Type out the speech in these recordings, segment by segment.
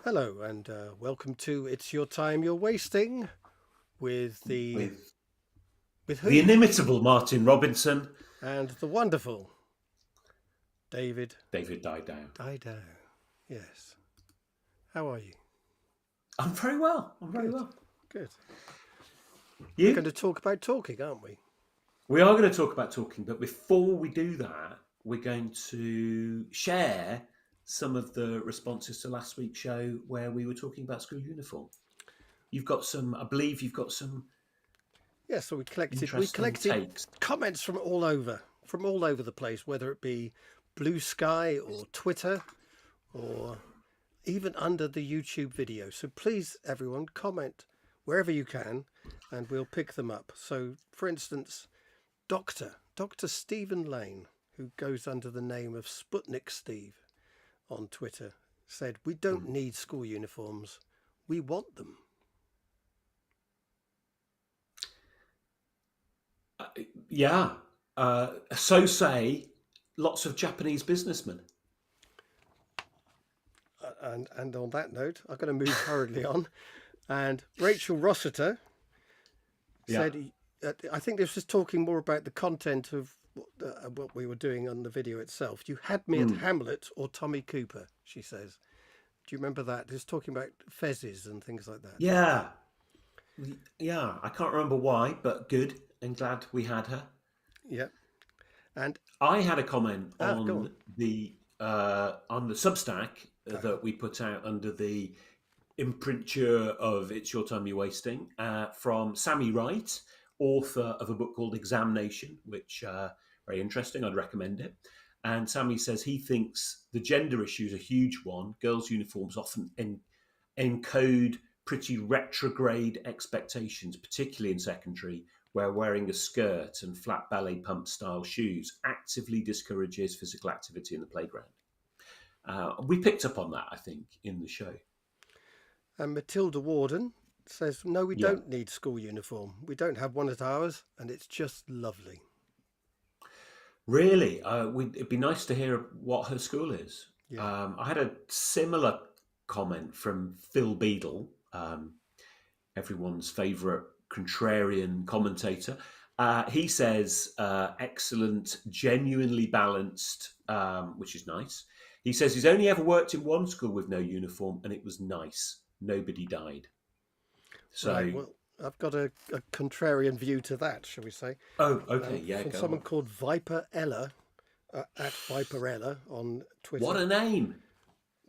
Hello and welcome to It's Your Time You're Wasting with With with the who? inimitable Martin Robinson. And the wonderful David David died down. Dido. Yes. How are you? I'm very well. I'm very Good. well. Good. We're going You? to talk about talking, aren't we? We are going to talk about talking, but before we do that, we're going to share some of the responses to last week's show where we were talking about school uniform. You've got some, I believe you've got some Yeah, so we collected interesting takes. comments from all over the place, whether it be Blue Sky or Twitter or even under the YouTube video. So please, everyone, comment wherever you can, and we'll pick them up. So, for instance, Dr. Stephen Lane, who goes under the name of Sputnik Steve on Twitter, said, "We don't need school uniforms. We want them." Uh, yeah. So say lots of Japanese businessmen. And on that note, I'm going to move hurriedly on. And Rachel Rossiter Yeah. said, I think this was talking more about the content of what we were doing on the video itself. "You had me at Mm. Hamlet or Tommy Cooper," she says. Do you remember that? It's talking about fezzes and things like that. Yeah. Yeah, I can't remember why, but good and glad we had her. Yeah. And, I had a comment go on. on the Substack Uh-huh. that we put out under the imprimatur of "It's Your Time You're Wasting" from Sammy Wright, author of a book called Examination, which very interesting. I'd recommend it. And Sammy says he thinks the gender issue is a huge one. Girls' uniforms often encode pretty retrograde expectations, particularly in secondary, where wearing a skirt and flat ballet pump style shoes actively discourages physical activity in the playground. We picked up on that, I think, in the show. And Matilda Warden says, "No, we Yeah, don't need school uniform. We don't have one at ours, and it's just lovely." really. It'd be nice to hear what her school is. Yeah. I had a similar comment from Phil Beadle, everyone's favourite contrarian commentator. He says, excellent, genuinely balanced, which is nice. He says he's only ever worked in one school with no uniform, and it was nice. Nobody died. Right. So, Well, I've got a contrarian view to that, shall we say, oh, okay, yeah, from go someone on. called Viper Ella at Viper Ella on What Twitter. a name!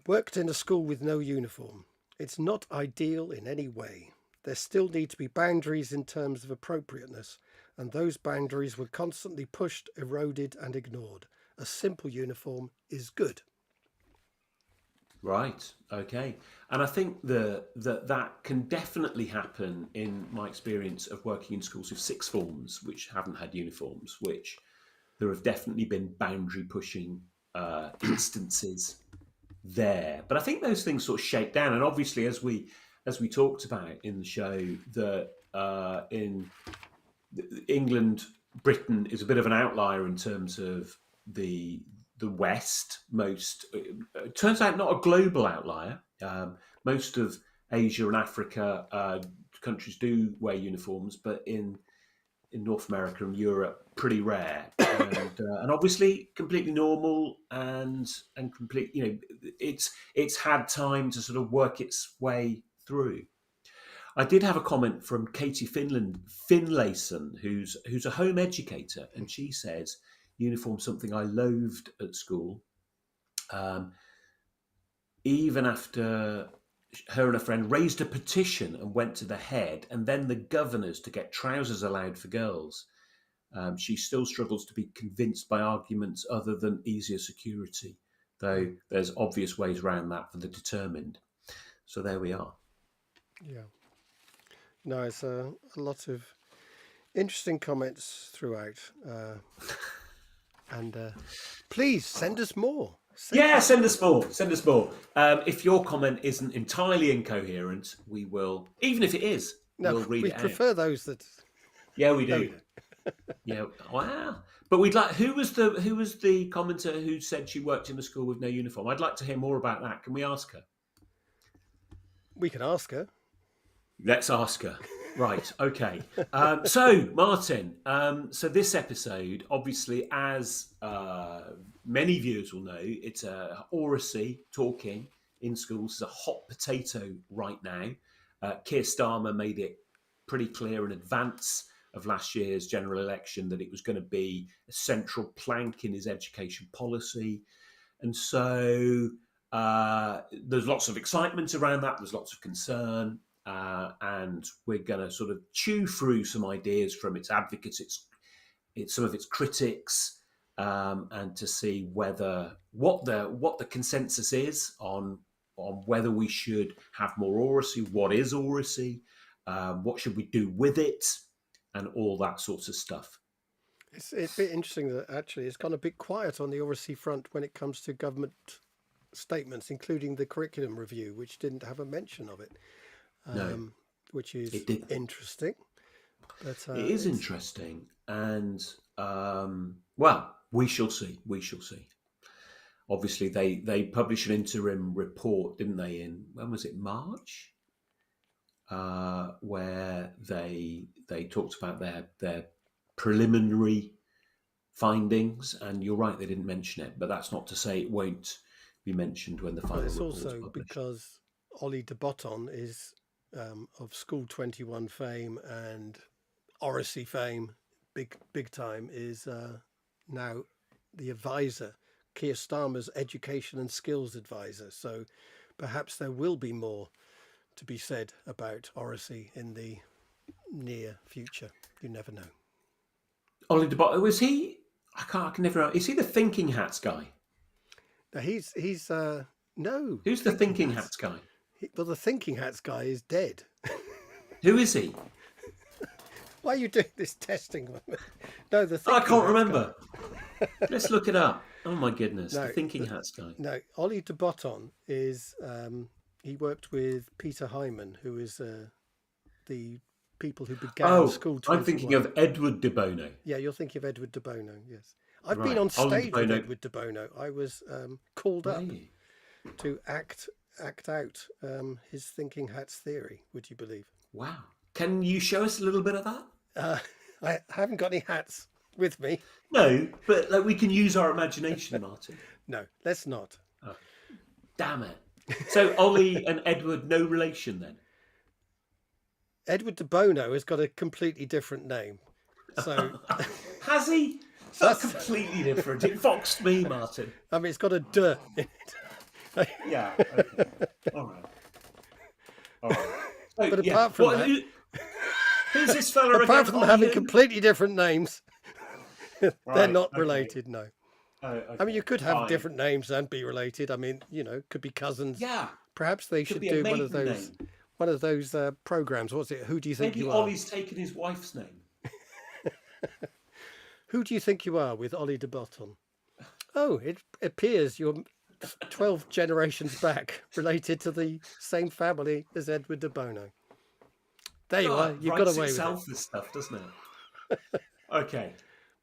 "Worked in a school with no uniform. It's not ideal in any way. There still need to be boundaries in terms of appropriateness, and those boundaries were constantly pushed, eroded, and ignored. A simple uniform is good." Right. Okay. And I think that can definitely happen in my experience of working in schools with sixth forms, which haven't had uniforms, which there have definitely been boundary pushing instances there. But I think those things sort of shake down. And obviously, as we talked about in the show, that in England, Britain is a bit of an outlier in terms of the the West. Most it turns out not a global outlier. Most of Asia and Africa countries do wear uniforms, but in North America and Europe, pretty rare, and obviously completely normal and complete. It's had time to sort of work its way through. I did have a comment from Katie Finlayson, who's a home educator, and she says uniform something I loathed at school. Um, Even after her and a friend raised a petition and went to the head and then the governors to get trousers allowed for girls, she still struggles to be convinced by arguments other than easier security, though there's obvious ways around that for the determined. So there we are. Yeah. No, it's a lot of interesting comments throughout. And please send us more. Send Yeah, us send more. us more. Send us more. If your comment isn't entirely incoherent, we will, even if it is, No, we'll read we it out. prefer those that. Yeah, we No, do. we don't. Yeah, wow. But we'd like. Who was the commenter who said she worked in a school with no uniform? I'd like to hear more about that. Can we ask her? We can ask her. Let's ask her. Right, okay. So, Martin, so this episode, obviously, as many viewers will know, it's Oracy talking in schools. It's a hot potato right now. Keir Starmer made it pretty clear in advance of last year's general election that it was going to be a central plank in his education policy. And so there's lots of excitement around that. There's lots of concern. And we're going to sort of chew through some ideas from its advocates, its some of its critics, and to see what the consensus is on whether we should have more Oracy, what is Oracy, what should we do with it, and all that sorts of stuff. It's a bit interesting that actually it's gone a bit quiet on the Oracy front when it comes to government statements, including the curriculum review, which didn't have a mention of it. No, which is interesting. But, it is interesting, and well, we shall see. We shall see. Obviously, they published an interim report, didn't they? In when was it? March, where they talked about their preliminary findings, and you're right, they didn't mention it, but that's not to say it won't be mentioned when the final report is published. It's also because Ollie de Botton is of School 21 fame and Oracy fame, big time, is now the advisor, Keir Starmer's education and skills advisor. So perhaps there will be more to be said about Oracy in the near future. You never know. Ollie de Botton, was he? I can never remember. Is he the Thinking Hats guy? No, he's no. Who's the Thinking Hats guy? Well, the Thinking Hats guy is dead. Who is he? Why are you doing this testing? No, the I can't remember. Let's look it up. Oh my goodness, the Thinking Hats guy. No, Ollie de Botton is. He worked with Peter Hyman, who is the people who began School 21. I'm thinking of Edward de Bono. Yeah, you're thinking of Edward de Bono. Yes, I've been on stage with Edward de Bono. I was called up to act out his Thinking Hats theory. Would you believe? Wow! Can you show us a little bit of that? I haven't got any hats with me. No, but we can use our imagination, Martin. No, let's not. Oh, damn it! So Ollie and Edward, no relation then? Edward de Bono has got a completely different name. So has he? That's completely different. It foxed me, Martin. I mean, it's got a "d" in it. Yeah. Okay. All right. So, but apart from that, who's this fella? Apart from having completely different names, they're not related. No. Okay. I mean, you could have different names and be related. I mean, could be cousins. Yeah. Perhaps they should do one of those programs. What's it? Who do you think you are? Maybe Ollie's taken his wife's name. Who do you think you are with Ollie de Botton? Oh, it appears you're 12 generations back, related to the same family as Edward de Bono. There you are. You've got away with it. This stuff, doesn't it? Okay.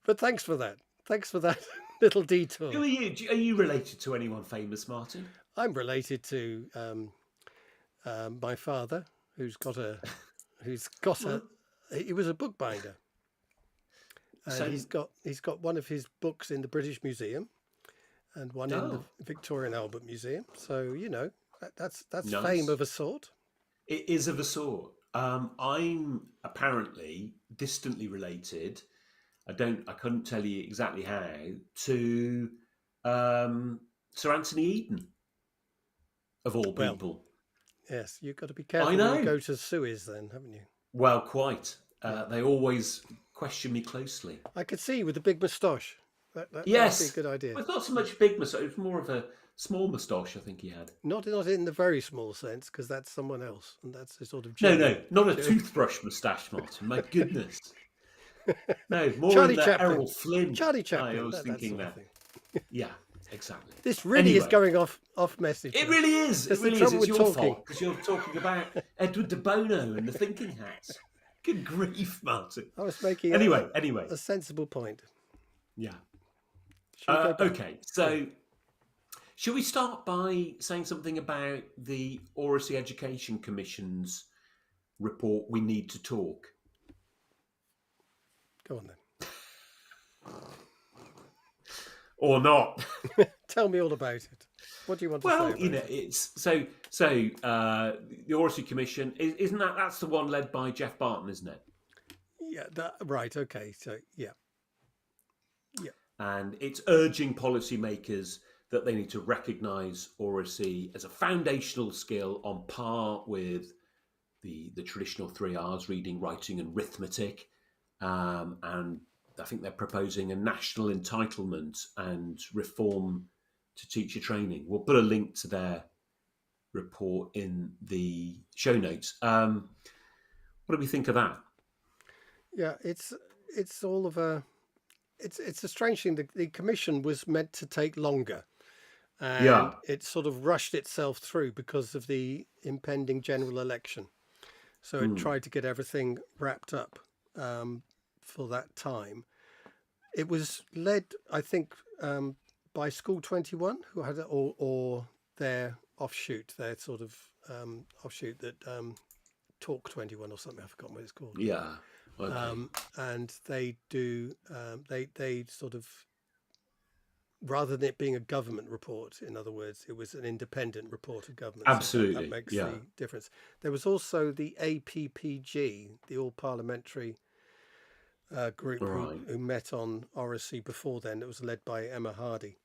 But thanks for that. Thanks for that little detour. Who are you? Are you related to anyone famous, Martin? I'm related to my father, who's got a. He was a bookbinder. And he's got one of his books in the British Museum, and one in the Victorian Albert Museum. So that's nice. Fame of a sort. It is of a sort. I'm apparently distantly related. I couldn't tell you exactly how, to Sir Anthony Eden, of all people. Yes, you've got to be careful when you go to Suez then, haven't you? Well, quite. They always question me closely. I could see with the big moustache. That yes. would be a good idea. Well, it's not so much big moustache. It was more of a small moustache, I think he had. Not in the very small sense, because that's someone else. And that's a sort of... No, not a toothbrush moustache, Martin. My goodness. No, more Charlie in the Chaplin. Errol Flynn. Charlie Chaplin. I was thinking that. Yeah, exactly. This really is going off message. It really is. That's it really the is. trouble It's with your talking. fault, because you're talking about Edward de Bono and the Thinking Hats. Good grief, Martin. I was making anyway a sensible point. Yeah. Okay, so Should we start by saying something about the Oracy Education Commission's report, We Need to Talk? Go on then. Or not? Tell me all about it. What do you want to say Well, about it? it's the Oracy Commission, isn't that's the one led by Jeff Barton, isn't it? Yeah, right, okay. So, yeah. And it's urging policymakers that they need to recognise Oracy as a foundational skill on par with the traditional 3 Rs, reading, writing and arithmetic. And I think they're proposing a national entitlement and reform to teacher training. We'll put a link to their report in the show notes. What do we think of that? Yeah, it's all of a... It's a strange thing. The commission was meant to take longer, and it sort of rushed itself through because of the impending general election. So it tried to get everything wrapped up for that time. It was led, I think, by School 21, who had or their offshoot, their sort of offshoot that Talk 21 or something. I've forgotten what it's called. Yeah. Okay. And they do, they sort of, rather than it being a government report, in other words, it was an independent report of government. Absolutely. So that makes the difference. There was also the APPG, the All Parliamentary group who met on Oracy before then. It was led by Emma Hardy,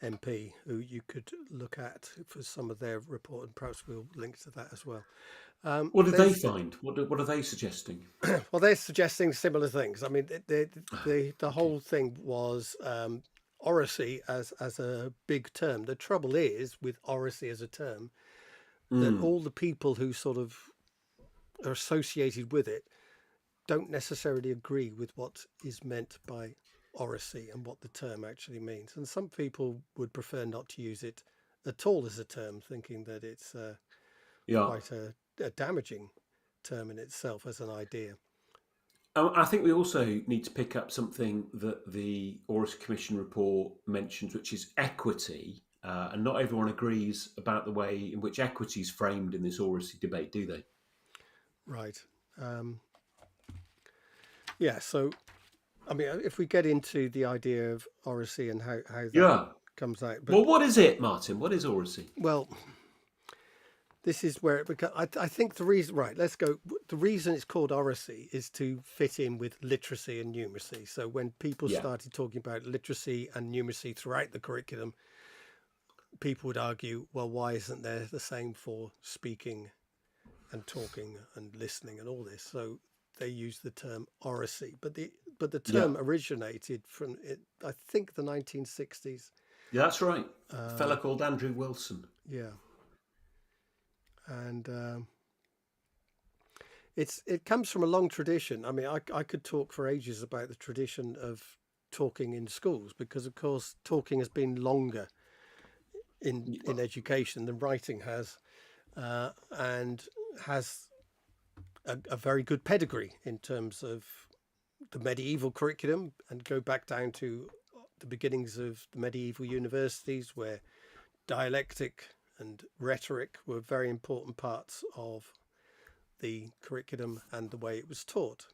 MP, who you could look at for some of their report, and perhaps we'll link to that as well. What did they find? What are they suggesting? Well, they're suggesting similar things. I mean, the whole thing was Oracy as a big term. The trouble is with Oracy as a term that all the people who sort of are associated with it don't necessarily agree with what is meant by Oracy and what the term actually means. And some people would prefer not to use it at all as a term, thinking that it's quite a damaging term in itself as an idea. I think we also need to pick up something that the Oracy Commission report mentions, which is equity. And not everyone agrees about the way in which equity is framed in this Oracy debate, do they? Right. Yeah, so, I mean, if we get into the idea of Oracy and how that comes out. But, well, what is it, Martin? What is Oracy? Well, this is where it becomes... I think the reason... Right, let's go. The reason it's called Oracy is to fit in with literacy and numeracy. So when people started talking about literacy and numeracy throughout the curriculum, people would argue, well, why isn't there the same for speaking and talking and listening and all this? So they use the term Oracy. But the term originated from, I think, the 1960s. Yeah, that's right. A fella called Andrew Wilson. Yeah. And it comes from a long tradition. I mean, I could talk for ages about the tradition of talking in schools because, of course, talking has been longer in education than writing has, and has a very good pedigree in terms of the medieval curriculum, and go back down to the beginnings of the medieval universities where dialectic and rhetoric were very important parts of the curriculum and the way it was taught.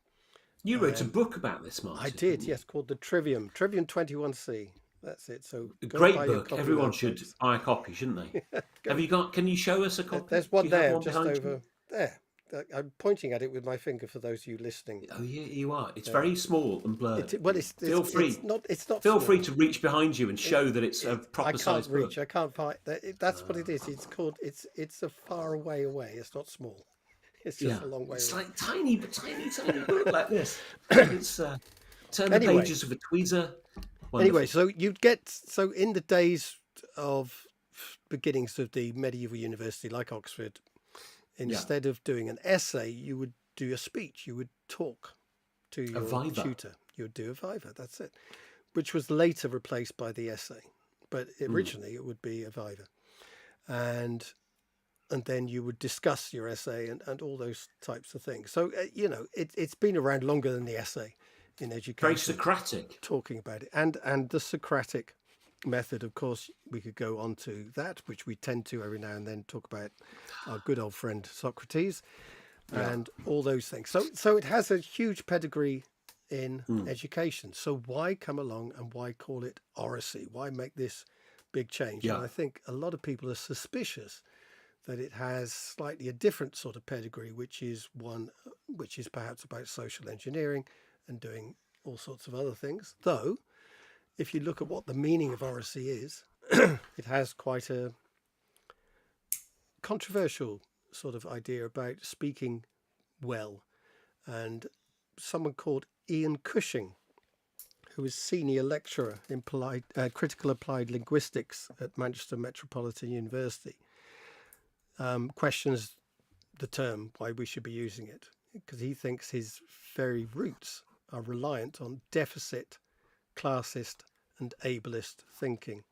You wrote a book about this, Martin. I did, yes, called the Trivium 21C. That's it. So a great book. Everyone should buy a copy, shouldn't they? Have you got? Can you show us a copy? There's one there, just over there. I'm pointing at it with my finger for those of you listening. Oh yeah, you are. It's very small and blurred. Feel free. It's not. Feel free to reach behind you and show that it's a proper size book. I can't reach. I can't find. That's what it is. It's called. It's a far away. It's not small. It's just a long way. It's like tiny book like this. It's turn the pages of a tweezer. Wonderful. Anyway, so you'd get in the days of beginnings of the medieval university, like Oxford. Instead of doing an essay, you would do a speech. You would talk to your tutor. You would do a viva. That's it, which was later replaced by the essay. But originally, it would be a viva, and then you would discuss your essay and all those types of things. So it's been around longer than the essay in education. Very Socratic. Talking about it, and the Socratic method, of course, we could go on to that, which we tend to every now and then talk about our good old friend Socrates Yeah. and all those things. So it has a huge pedigree in Mm. education. So why come along and why call it Oracy? Why make this big change? And Yeah. I think a lot of people are suspicious that it has slightly a different sort of pedigree, which is perhaps about social engineering and doing all sorts of other things. Though, if you look at what the meaning of Oracy is, it has quite a controversial sort of idea about speaking well. And someone called Ian Cushing, who is senior lecturer in critical applied linguistics at Manchester Metropolitan University, questions the term, why we should be using it, because he thinks his very roots are reliant on deficit, classist, and ableist thinking.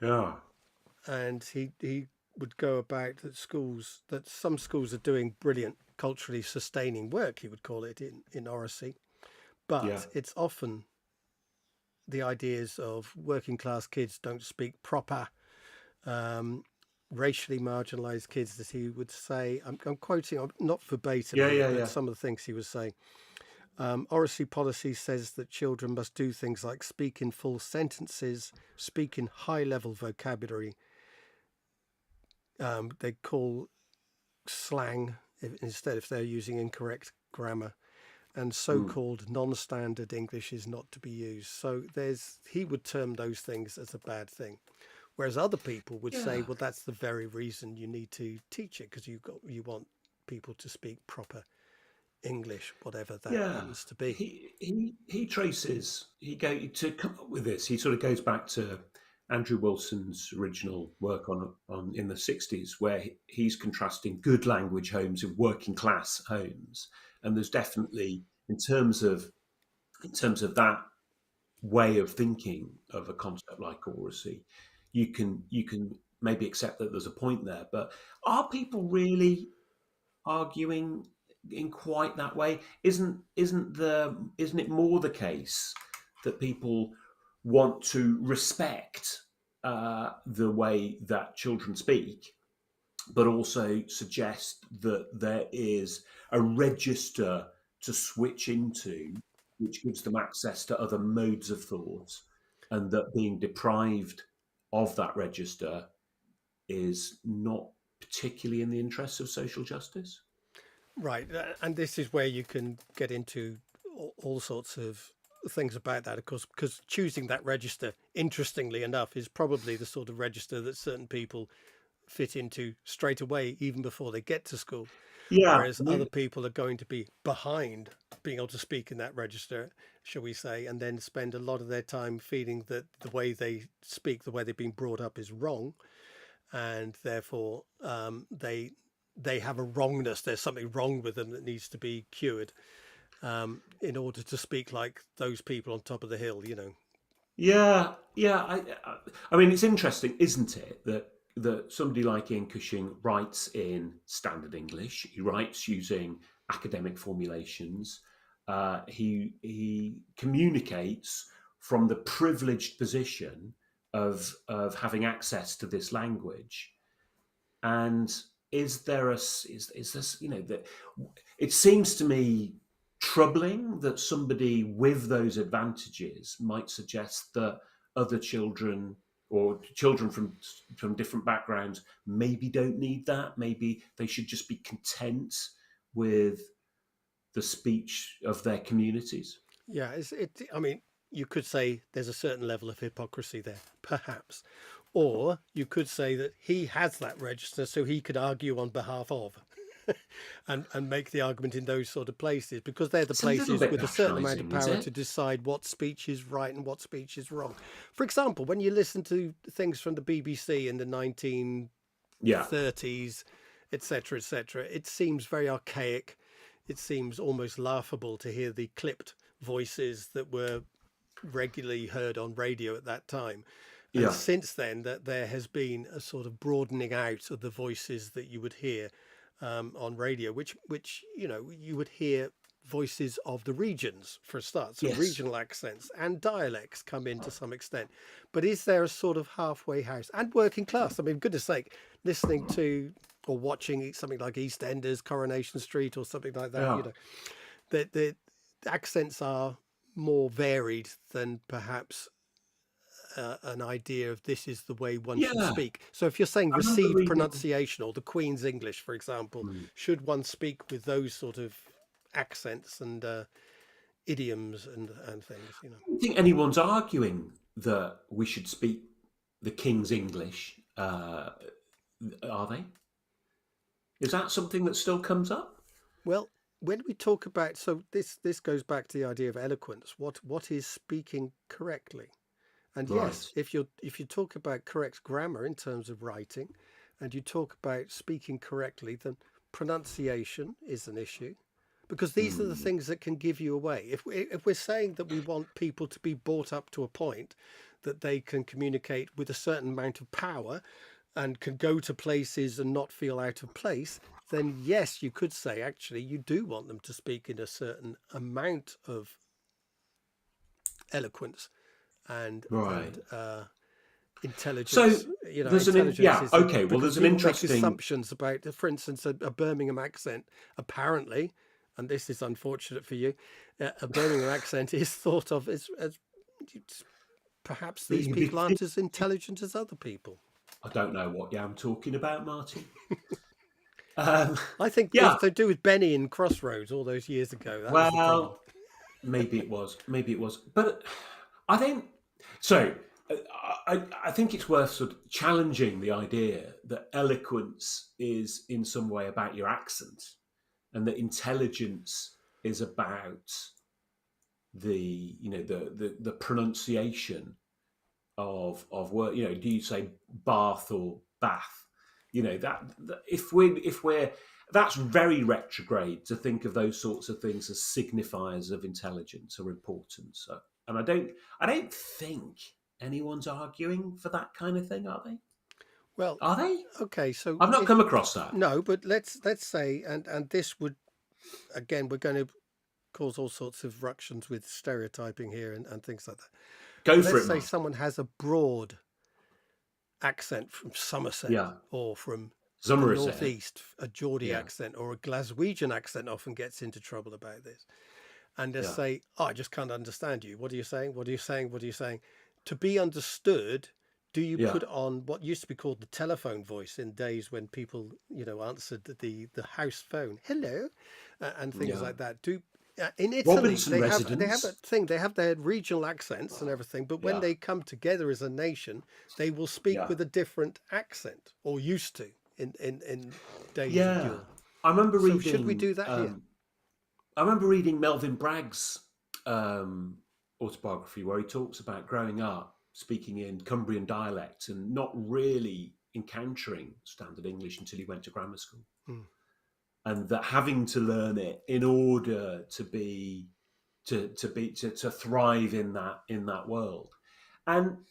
Yeah. And he would go about that some schools are doing brilliant culturally sustaining work, he would call it in Oracy, but Yeah. it's often the ideas of working class kids don't speak proper, racially marginalized kids, as he would say. I'm quoting, not verbatim, Yeah. here, Yeah. but Yeah. some of the things he was saying. Oracy policy says that children must do things like speak in full sentences, speak in high level vocabulary. They call slang instead if they're using incorrect grammar, and so-called non-standard English is not to be used. So he would term those things as a bad thing, whereas other people would say, Yeah. well, that's the very reason you need to teach it, because you want people to speak proper English, whatever that Yeah. happens to be. He traces to come up with this. He sort of goes back to Andrew Wilson's original work on in the 60s, where he's contrasting good language homes with working class homes, and there's definitely in terms of that way of thinking of a concept like oracy, you can maybe accept that there's a point there, but are people really arguing in quite that way? Isn't it more the case that people want to respect the way that children speak, but also suggest that there is a register to switch into, which gives them access to other modes of thought, and that being deprived of that register is not particularly in the interests of social justice? Right, and this is where you can get into all sorts of things about that, of course, because choosing that register, interestingly enough, is probably the sort of register that certain people fit into straight away, even before they get to school. Yeah, Whereas other people are going to be behind being able to speak in that register, shall we say, and then spend a lot of their time feeling that the way they speak, the way they've been brought up, is wrong, and therefore they have a wrongness. There's something wrong with them that needs to be cured, in order to speak like those people on top of the hill. yeah, yeah. I mean, it's interesting, isn't it, that somebody like Ian Cushing writes in standard English. He writes using academic formulations. He communicates from the privileged position of having access to this language. And is there a is this, that it seems to me troubling that somebody with those advantages might suggest that other children or children from different backgrounds maybe don't need that. Maybe they should just be content with the speech of their communities. Yeah, I mean, you could say there's a certain level of hypocrisy there, perhaps. Or you could say that he has that register so he could argue on behalf of and make the argument in those sort of places, because they're the It's a little places bit with a certain amount of patronising, is power to it? decide what speech is right and what speech is wrong. For example, when you listen to things from the BBC in the 1930s, Yeah, etc., it seems very archaic. It seems almost laughable to hear the clipped voices that were regularly heard on radio at that time. And yeah, since then, that there has been a sort of broadening out of the voices that you would hear on radio, which you would hear voices of the regions for a start. So Yes. regional accents and dialects come in to some extent. But is there a sort of halfway house and working class? I mean, goodness sake, listening to or watching something like EastEnders, Coronation Street, or something like that, Yeah. the accents are more varied than perhaps an idea of this is the way one should Yeah. speak. So if you're saying I remember received reading. pronunciation or the Queen's English, for example, should one speak with those sort of accents and idioms and things, I don't think anyone's arguing that we should speak the King's English. Are they? Is that something that still comes up? Well, when we talk about, so this goes back to the idea of eloquence. What is speaking correctly? And Right. yes, if you talk about correct grammar in terms of writing, and you talk about speaking correctly, then pronunciation is an issue, because these are the things that can give you away. If we're saying that we want people to be brought up to a point that they can communicate with a certain amount of power and can go to places and not feel out of place, then yes, you could say actually you do want them to speak in a certain amount of eloquence and Right. intelligence. So there's Intelligence is okay. Well, because there's an people make interesting. assumptions about, for instance, a Birmingham accent. Apparently, and this is unfortunate for you, a Birmingham accent is thought of as perhaps these people aren't as intelligent as other people. I don't know what I'm talking about, Martin. I think Yeah. it's to do with Benny in Crossroads all those years ago. That was the problem. Well, maybe it was. Maybe it was. But I think so. I think it's worth sort of challenging the idea that eloquence is in some way about your accent, and that intelligence is about the the pronunciation of word. Do you say bath or bath? That if we're that's very retrograde to think of those sorts of things as signifiers of intelligence or importance. And I don't think anyone's arguing for that kind of thing, are they? Well, Are they? okay, so I've not come across that. no, but let's say, and this would, again, we're going to cause all sorts of ructions with stereotyping here and things like that. Go for Let's it, say Mark. someone has a broad accent from Somerset Yeah. or from the Somerset. northeast, a Geordie Yeah. accent or a Glaswegian accent often gets into trouble about this. And they Yeah. say, "Oh, I just can't understand you. What are you saying? What are you saying? What are you saying?" To be understood, do you Yeah. put on what used to be called the telephone voice in days when people, answered the house phone, hello, and things Yeah. like that? In Italy, Robinson they have residents. a thing. They have their regional accents and everything, but when Yeah. they come together as a nation, they will speak Yeah. with a different accent, or used to in days of Yeah. yore. I remember So reading. should we do that here? I remember reading Melvin Bragg's autobiography, where he talks about growing up speaking in Cumbrian dialect and not really encountering standard English until he went to grammar school, and that having to learn it in order to thrive in that world. And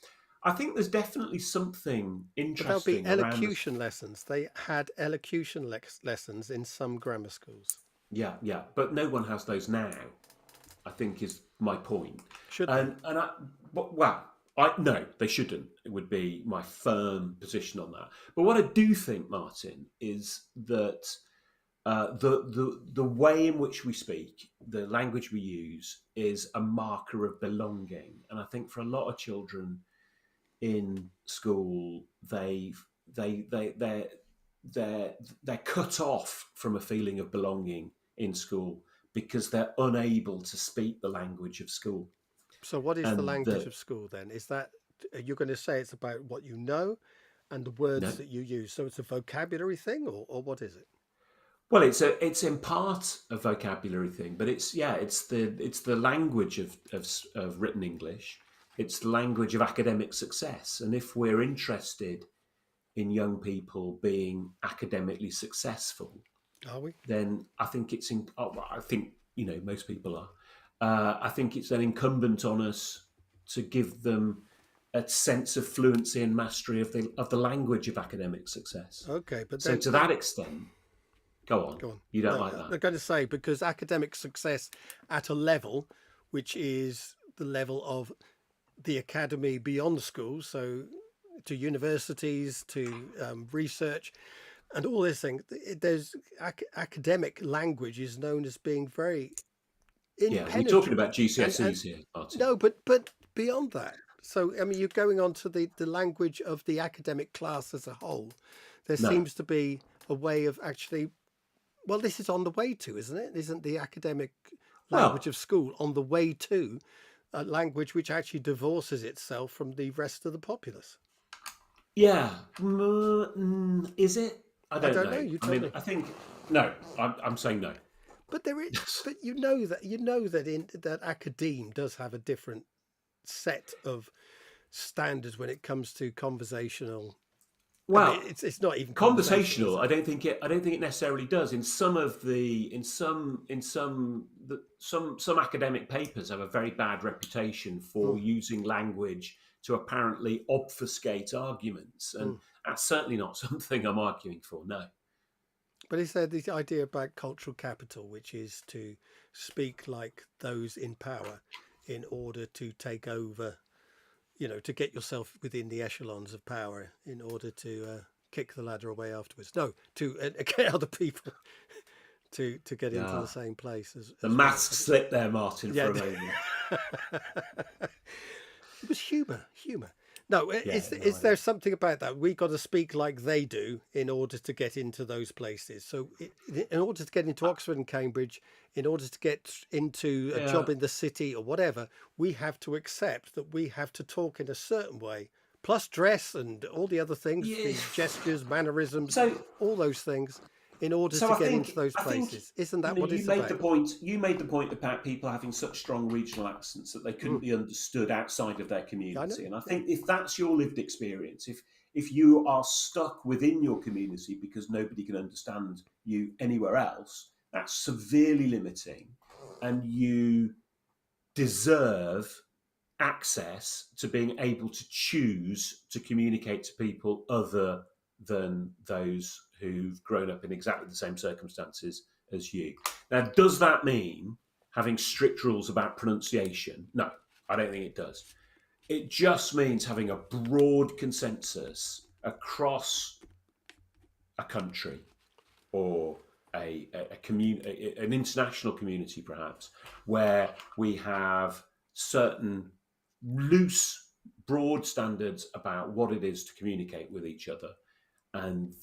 I think there's definitely something But there'll be interesting around. elocution lessons. They had elocution lessons in some grammar schools. Yeah, but no one has those now, I think, is my point. Should No, they shouldn't. It would be my firm position on that. But what I do think, Martin, is that the way in which we speak, the language we use, is a marker of belonging. And I think for a lot of children in school, they're cut off from a feeling of belonging in school because they're unable to speak the language of school. So what is the language of school then? Is that, you're going to say it's about what you know and the words that you use? So it's a vocabulary thing, or what is it? Well, it's in part a vocabulary thing, but it's the language of written English. It's the language of academic success. And if we're interested in young people being academically successful, are we? Then I think I think most people are. I think it's then incumbent on us to give them a sense of fluency and mastery of the language of academic success. Okay, but so to that extent, Go on. Go on. You don't No, like that? I'm going to say because academic success at a level, which is the level of the academy beyond school, so to universities, to research, and all this thing. There's academic language is known as being very Yeah, we're talking impenetrable, about and GCSEs here, Martin. no, but beyond that. So I mean, you're going on to the language of the academic class as a whole. There No. seems to be a way of actually. Well, this is on the way to, isn't it? Isn't the academic language Well, of school on the way to a language which actually divorces itself from the rest of the populace? yeah. Is it? I I don't don't know. know. You I tell mean, me. I think no. I'm saying no. But there is. But you know that in that academe does have a different set of standards when it comes to conversational. I mean, Well, it's not even conversational, is conversational. it? I don't think it necessarily does. In some academic papers have a very bad reputation for Mm, using language to apparently obfuscate arguments, and mm. that's certainly not something I'm arguing for. No. But is there this idea about cultural capital, which is to speak like those in power in order to take over, to get yourself within the echelons of power in order to kick the ladder away afterwards? No, to get other people to get into Yeah. the same place The as well. mask slipped there, Martin, Yeah. for a moment. It was humour. No, Yeah, no, is I there know. something about that? We got to speak like they do in order to get into those places. So, in order to get into Oxford and Cambridge, in order to get into a Yeah. job in the city or whatever, we have to accept that we have to talk in a certain way, plus dress and all the other things, Yeah. the gestures, mannerisms, So, all those things, in order so to I get into think, those I think, places. Isn't you that know, what you it's made the about? point. You made the point about people having such strong regional accents that they couldn't Mm, be understood outside of their yeah, I know. community. And I Yeah. think if that's your lived experience, if you are stuck within your community because nobody can understand you anywhere else, that's severely limiting, and you deserve access to being able to choose to communicate to people other than those who've grown up in exactly the same circumstances as you. Now, does that mean having strict rules about pronunciation? No, I don't think it does. It just means having a broad consensus across a country or an international community, perhaps, where we have certain loose, broad standards about what it is to communicate with each other, and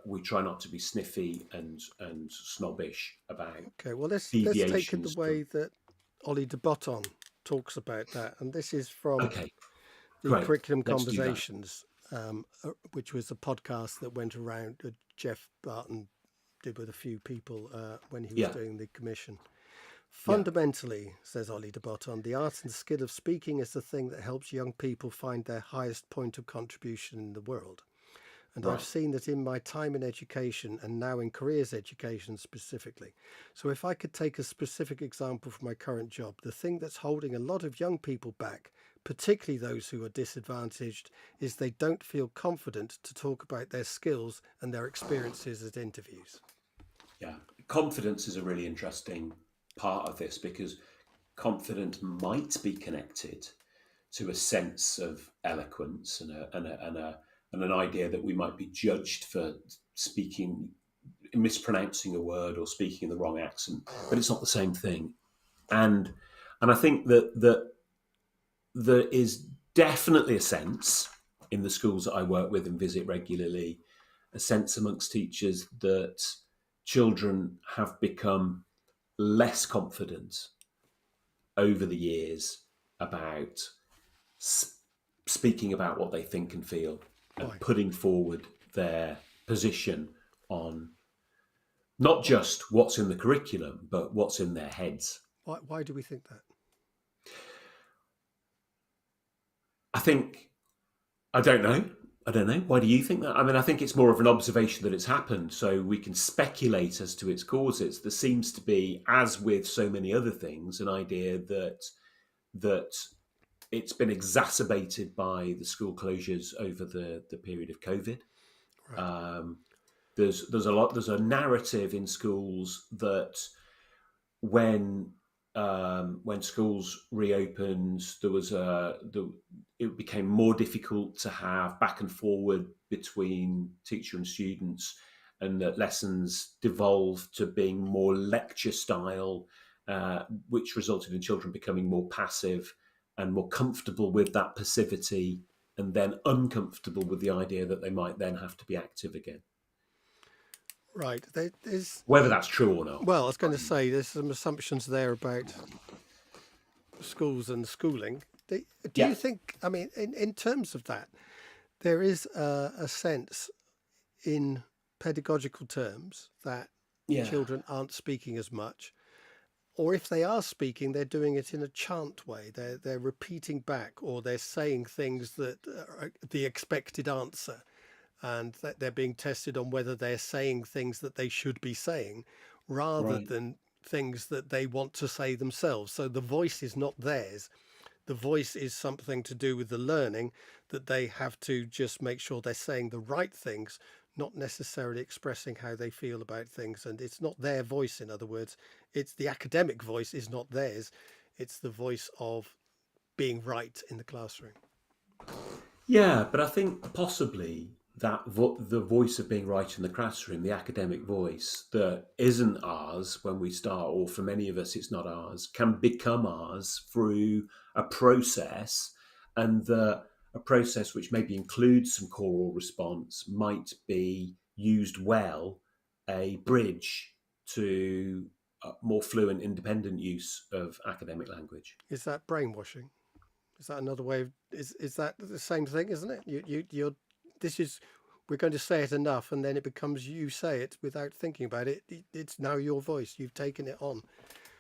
we try not to be sniffy and snobbish about Okay, well let's take it the deviations from. way that Ollie de Botton talks about that, and this is from Okay, the great. Curriculum Let's do that. Conversations, which was a podcast that went around. Jeff Barton did with a few people when he was Yeah, doing the commission. yeah, Fundamentally, says Ollie de Botton, the art and skill of speaking is the thing that helps young people find their highest point of contribution in the world. And I've right. seen that in my time in education and now in careers education specifically. So, if I could take a specific example from my current job, the thing that's holding a lot of young people back, particularly those who are disadvantaged, is they don't feel confident to talk about their skills and their experiences at interviews. Yeah, confidence is a really interesting part of this because confidence might be connected to a sense of eloquence and an idea that we might be judged for speaking, mispronouncing a word or speaking in the wrong accent, but it's not the same thing. And I think that there is definitely a sense in the schools that I work with and visit regularly, a sense amongst teachers that children have become less confident over the years about speaking about what they think and feel and Why? putting forward their position on not just what's in the curriculum, but what's in their heads. Why do we think that? I think, I don't know. I don't know. Why do you think that? I mean, I think it's more of an observation that it's happened, so we can speculate as to its causes. There seems to be, as with so many other things, an idea that it's been exacerbated by the school closures over the period of COVID. Right. There's a narrative in schools that when schools reopened, it became more difficult to have back and forward between teacher and students, and that lessons devolved to being more lecture style, which resulted in children becoming more passive and more comfortable with that passivity, and then uncomfortable with the idea that they might then have to be active again. Right. There's, Whether that's true or not. well, I was going to say there's some assumptions there about schools and schooling. Do Yeah. you think, I mean, in terms of that, there is a sense in pedagogical terms that Yeah. children aren't speaking as much, or if they are speaking, they're doing it in a chant way. They're repeating back, or they're saying things that are the expected answer, and that they're being tested on whether they're saying things that they should be saying rather Right. than things that they want to say themselves. So the voice is not theirs. The voice is something to do with the learning, that they have to just make sure they're saying the right things, not necessarily expressing how they feel about things. And it's not their voice, in other words. It's the academic voice is not theirs. It's the voice of being right in the classroom. Yeah, but I think possibly that the voice of being right in the classroom, the academic voice that isn't ours when we start, or for many of us it's not ours, can become ours through a process, and a process which maybe includes some choral response might be used well, a bridge to a more fluent, independent use of academic language. Is that brainwashing? Is that another way of, is that the same thing, isn't it? You're, this is, we're going to say it enough, and then it becomes you say it without thinking about it. It's now your voice. You've taken it on.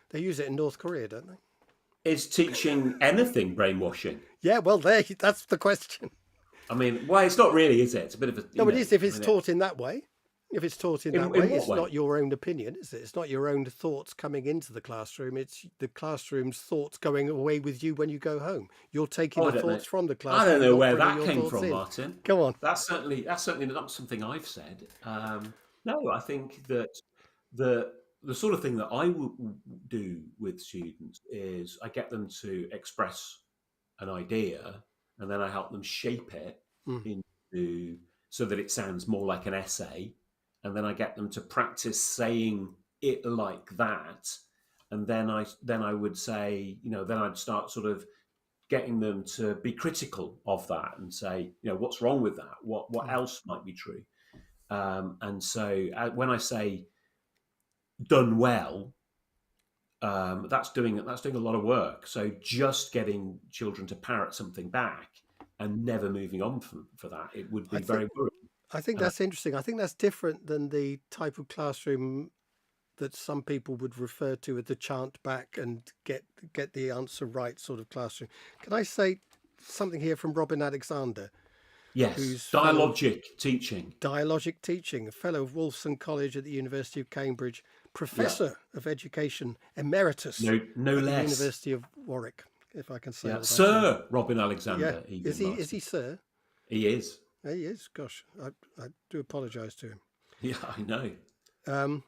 They use it in North Korea, don't they? Is teaching anything brainwashing? Yeah, well, that's the question. I mean, well, it's not really, is it? It's a bit of a. No, it is if it's taught in that way. If it's taught in that way, what it's way? not your own opinion, is it? It's not your own thoughts coming into the classroom. It's the classroom's thoughts going away with you when you go home. You're taking the thoughts from the classroom. I don't know not where bringing that your came thoughts from, in. Martin. Come on. That's certainly not something I've said. No, I think that the sort of thing that I would do with students is I get them to express an idea, and then I help them shape it into so that it sounds more like an essay, and then I get them to practice saying it like that, and then I would say, then I'd start sort of getting them to be critical of that and say, what's wrong with that? What else might be true? And so when I say done well, that's doing a lot of work. So just getting children to parrot something back and never moving on for that, it would be very worrying. I think that's interesting. I think that's different than the type of classroom that some people would refer to as the chant back and get the answer right sort of classroom. Can I say something here from Robin Alexander? Yes, who's dialogic teaching. Dialogic teaching, a fellow of Wolfson College at the University of Cambridge, professor of education emeritus no at less. the University of Warwick, if I can say that. Sir Robin Alexander. Yeah. Is he sir? He is. He is. Gosh, I do apologise to him. Yeah, I know.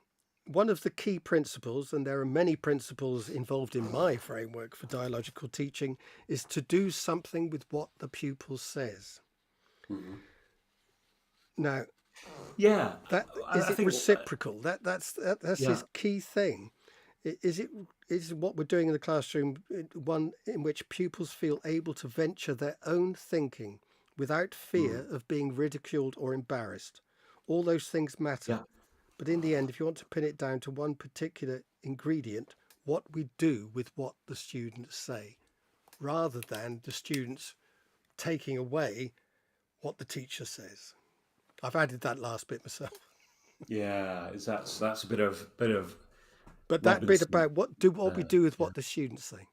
One of the key principles, and there are many principles involved in my framework for dialogical teaching, is to do something with what the pupil says. Mm-hmm. Now, is it reciprocal? That's his key thing. Is what we're doing in the classroom one in which pupils feel able to venture their own thinking without fear of being ridiculed or embarrassed? All those things matter. Yeah. But in the end, if you want to pin it down to one particular ingredient, what we do with what the students say, rather than the students taking away what the teacher says. I've added that last bit myself. Yeah, that's a bit of. But that Robinson, bit about what we do with what the students say.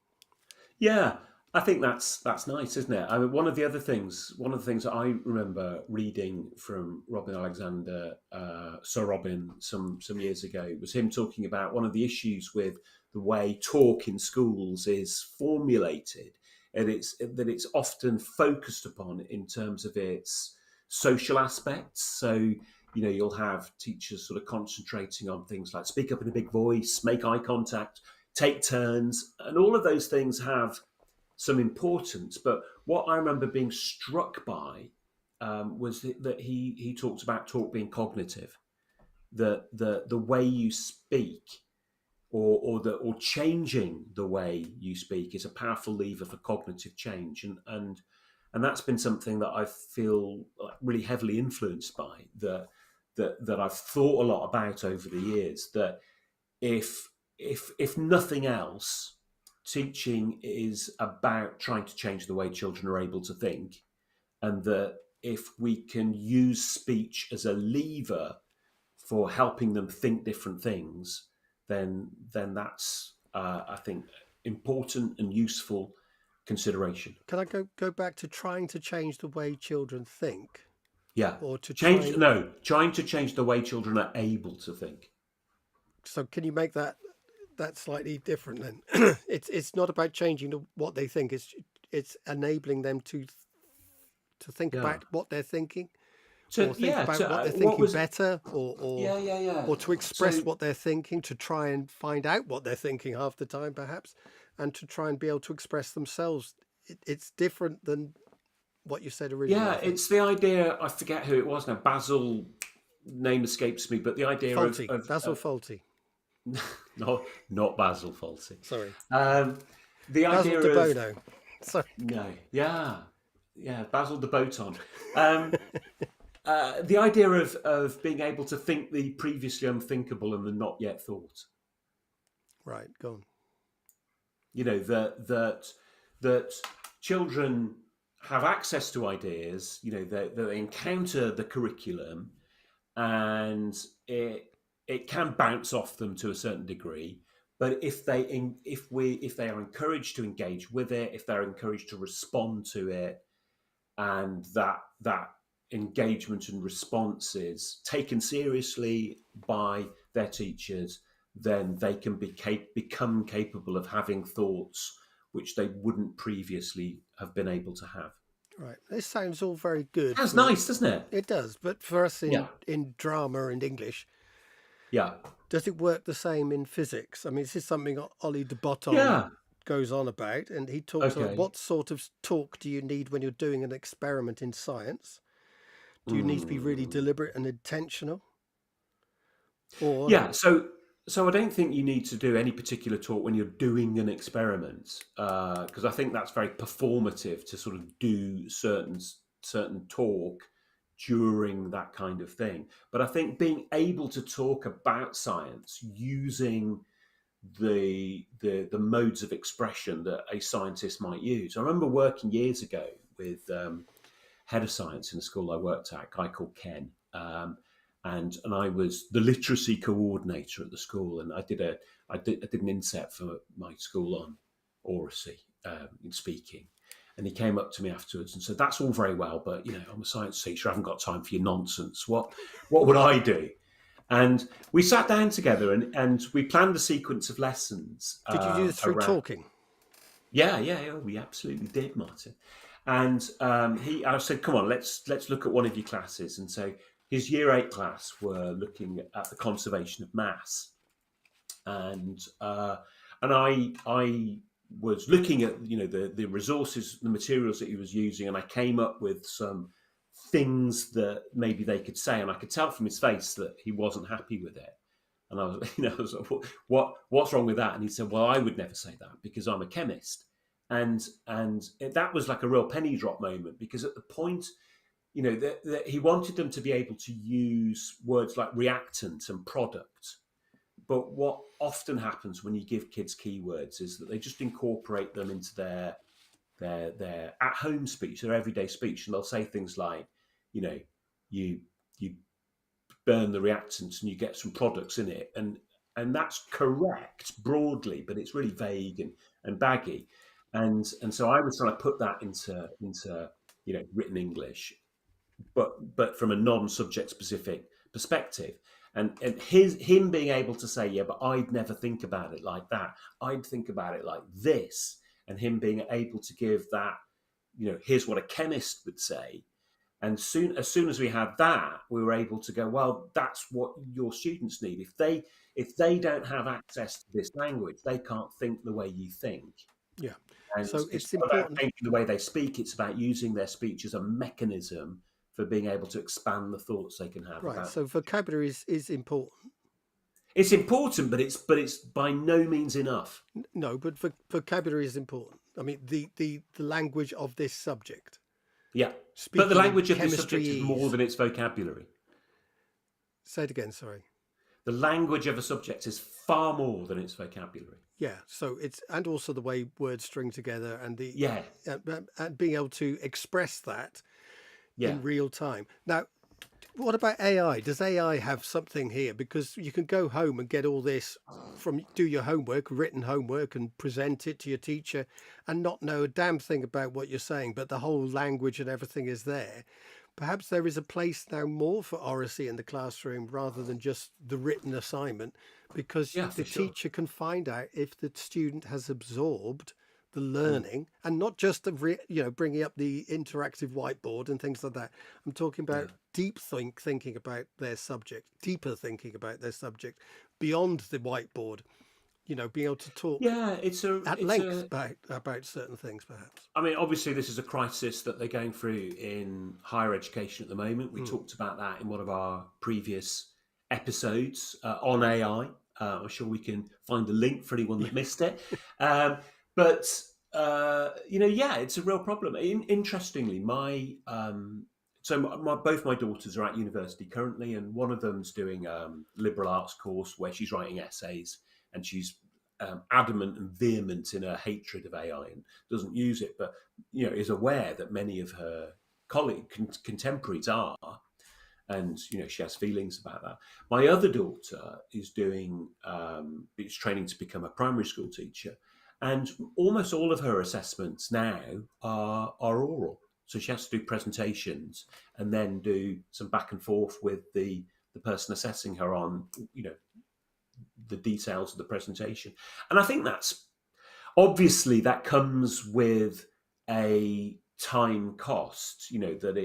Yeah, I think that's nice, isn't it? I mean, one of the things that I remember reading from Robin Alexander, Sir Robin, some years ago, was him talking about one of the issues with the way talk in schools is formulated, and it's often focused upon in terms of its social aspects. So you'll have teachers sort of concentrating on things like speak up in a big voice, make eye contact, take turns, and all of those things have some importance. But what I remember being struck by was that he talks about talk being cognitive, that the way you speak or changing the way you speak is a powerful lever for cognitive change, and that's been something that I feel really heavily influenced by, that I've thought a lot about over the years. That if nothing else, teaching is about trying to change the way children are able to think, and that if we can use speech as a lever for helping them think different things, then that's I think important and useful consideration. Can I go back to trying to change the way children think, Yeah, or to try and, trying to change the way children are able to think. so can you make that slightly different then? It's not about changing what they think. It's enabling them to think Yeah. about what they're thinking, So or think about so, what they're what thinking was better, or yeah. or to express So what they're thinking, to try and find out what they're thinking half the time perhaps, and to try and be able to express themselves. It's different than what you said originally, I yeah, think. it's the idea. I forget who it was now. Basil, name escapes me, but the idea Faulty, Basil of Faulty. not Basil Fawlty. Sorry, The Basil idea de of Bono. Sorry. no, yeah, Basil de Boton. Um, the idea of being able to think the previously unthinkable and the not yet thought. Right, go on. That children have access to ideas. They encounter the curriculum, and it can bounce off them to a certain degree. But if they are encouraged to engage with it, if they're encouraged to respond to it, and that engagement and response is taken seriously by their teachers, then they can become capable of having thoughts which they wouldn't previously have been able to have. Right, this sounds all very good. That's nice, doesn't it? It does, but for us Yeah, in drama and English, yeah, does it work the same in physics? I mean, this is something Ollie de Botton yeah. goes on about, and he talks about Okay. what sort of talk do you need when you're doing an experiment in science? Do you need to be really Mm. deliberate and intentional? Or, Yeah, so I don't think you need to do any particular talk when you're doing an experiment, because I think that's very performative to sort of do certain talk during that kind of thing. But I think being able to talk about science using the modes of expression that a scientist might use. I remember working years ago with head of science in a school I worked at, a guy called Ken. And I was the literacy coordinator at the school, and I did an inset for my school on Oracy in speaking, and he came up to me afterwards and said, "That's all very well, but I'm a science teacher. I haven't got time for your nonsense. What would I do?" And we sat down together and we planned a sequence of lessons did you do this through around. talking? Yeah, we absolutely did, Martin. And I said, "Come on, let's look at one of your classes." And so his Year 8 class were looking at the conservation of mass, and I was looking at the resources, the materials that he was using, and I came up with some things that maybe they could say, and I could tell from his face that he wasn't happy with it. And I was, I was like, what's wrong with that? And he said, "Well, I would never say that because I'm a chemist." And that was like a real penny drop moment, because at the point, that he wanted them to be able to use words like reactant and product. But what often happens when you give kids keywords is that they just incorporate them into their at-home speech, their everyday speech, and they'll say things like, you burn the reactants and you get some products in it, and that's correct broadly, but it's really vague and baggy, and so I was trying to put that into written English, but from a non-subject specific perspective. And him being able to say, "Yeah, but I'd never think about it like that. I'd think about it like this," and him being able to give that, here's what a chemist would say, And as soon as we had that, we were able to go, well, that's what your students need. If they don't have access to this language, they can't think the way you think. Yeah. And So it's it's not about important. changing the way they speak, it's about using their speech as a mechanism for being able to expand the thoughts they can have Right. about. So vocabulary is important. It's important, but it's by no means enough. No, but vocabulary is important. I mean, the language of this subject. Yeah. But the Speaking in language of this chemistry subject is more ease. than its vocabulary. Say it again, sorry. The language of a subject is far more than its vocabulary. Yeah, so it's, and also the way words string together, and the Yeah. and being able to express that Yeah. in real time. Now, what about AI? Does AI have something here? Because you can go home and get all this do your homework, written homework, and present it to your teacher and not know a damn thing about what you're saying, but the whole language and everything is there. Perhaps there is a place now more for oracy in the classroom rather than just the written assignment, because Yeah, the for sure. teacher can find out if the student has absorbed the learning, and not just bringing up the interactive whiteboard and things like that. I'm talking about thinking about their subject, deeper thinking about their subject beyond the whiteboard. Being able to talk Yeah, at length about certain things, perhaps. I mean, obviously, this is a crisis that they're going through in higher education at the moment. We talked about that in one of our previous episodes on AI. I'm sure we can find a link for anyone that missed it. But yeah, it's a real problem. Interestingly, both my daughters are at university currently, and one of them's doing liberal arts course where she's writing essays, and she's adamant and vehement in her hatred of AI and doesn't use it, but is aware that many of her contemporaries are, and she has feelings about that. My other daughter is doing is training to become a primary school teacher, and almost all of her assessments now are oral. So she has to do presentations and then do some back and forth with the person assessing her on the details of the presentation. And I think that's obviously that comes with a time cost, that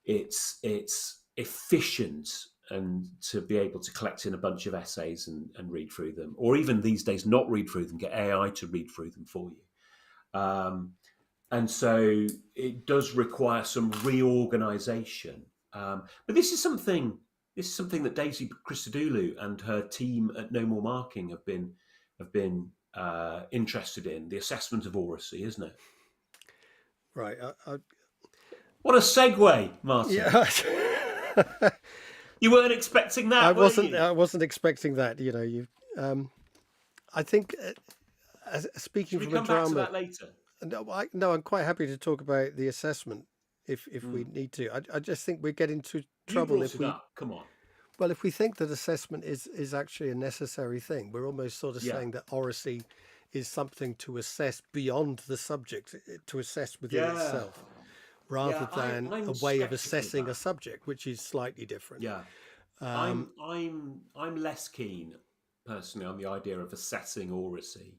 it's efficient, and to be able to collect in a bunch of essays and read through them, or even these days not read through them, get AI to read through them for you. And so it does require some reorganization. But this is something that Daisy Christodoulou and her team at No More Marking have been interested in, the assessment of oracy, isn't it? Right. What a segue, Martin! Yeah. You weren't expecting that, I were wasn't. you? I wasn't expecting that. I think, speaking Should we from a come back to drama. that later? No, I'm quite happy to talk about the assessment if we need to. I just think we get into You trouble brought if it we. up. Come on. Well, if we think that assessment is actually a necessary thing, we're almost sort of Yeah. saying that oracy is something to assess beyond the subject, to assess within Yeah. itself, rather than I'm a way of sceptical assessing that. a subject, which is slightly different. Yeah. I'm less keen personally on the idea of assessing oracy.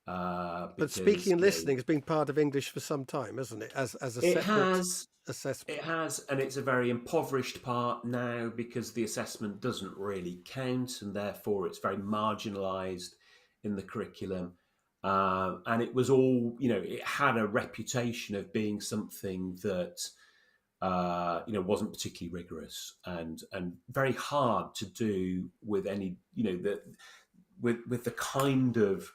But speaking and listening has been part of English for some time, hasn't it? As a separate assessment. It has, and it's a very impoverished part now because the assessment doesn't really count, and therefore it's very marginalised in the curriculum. And it was all, it had a reputation of being something that wasn't particularly rigorous and very hard to do with any, with the kind of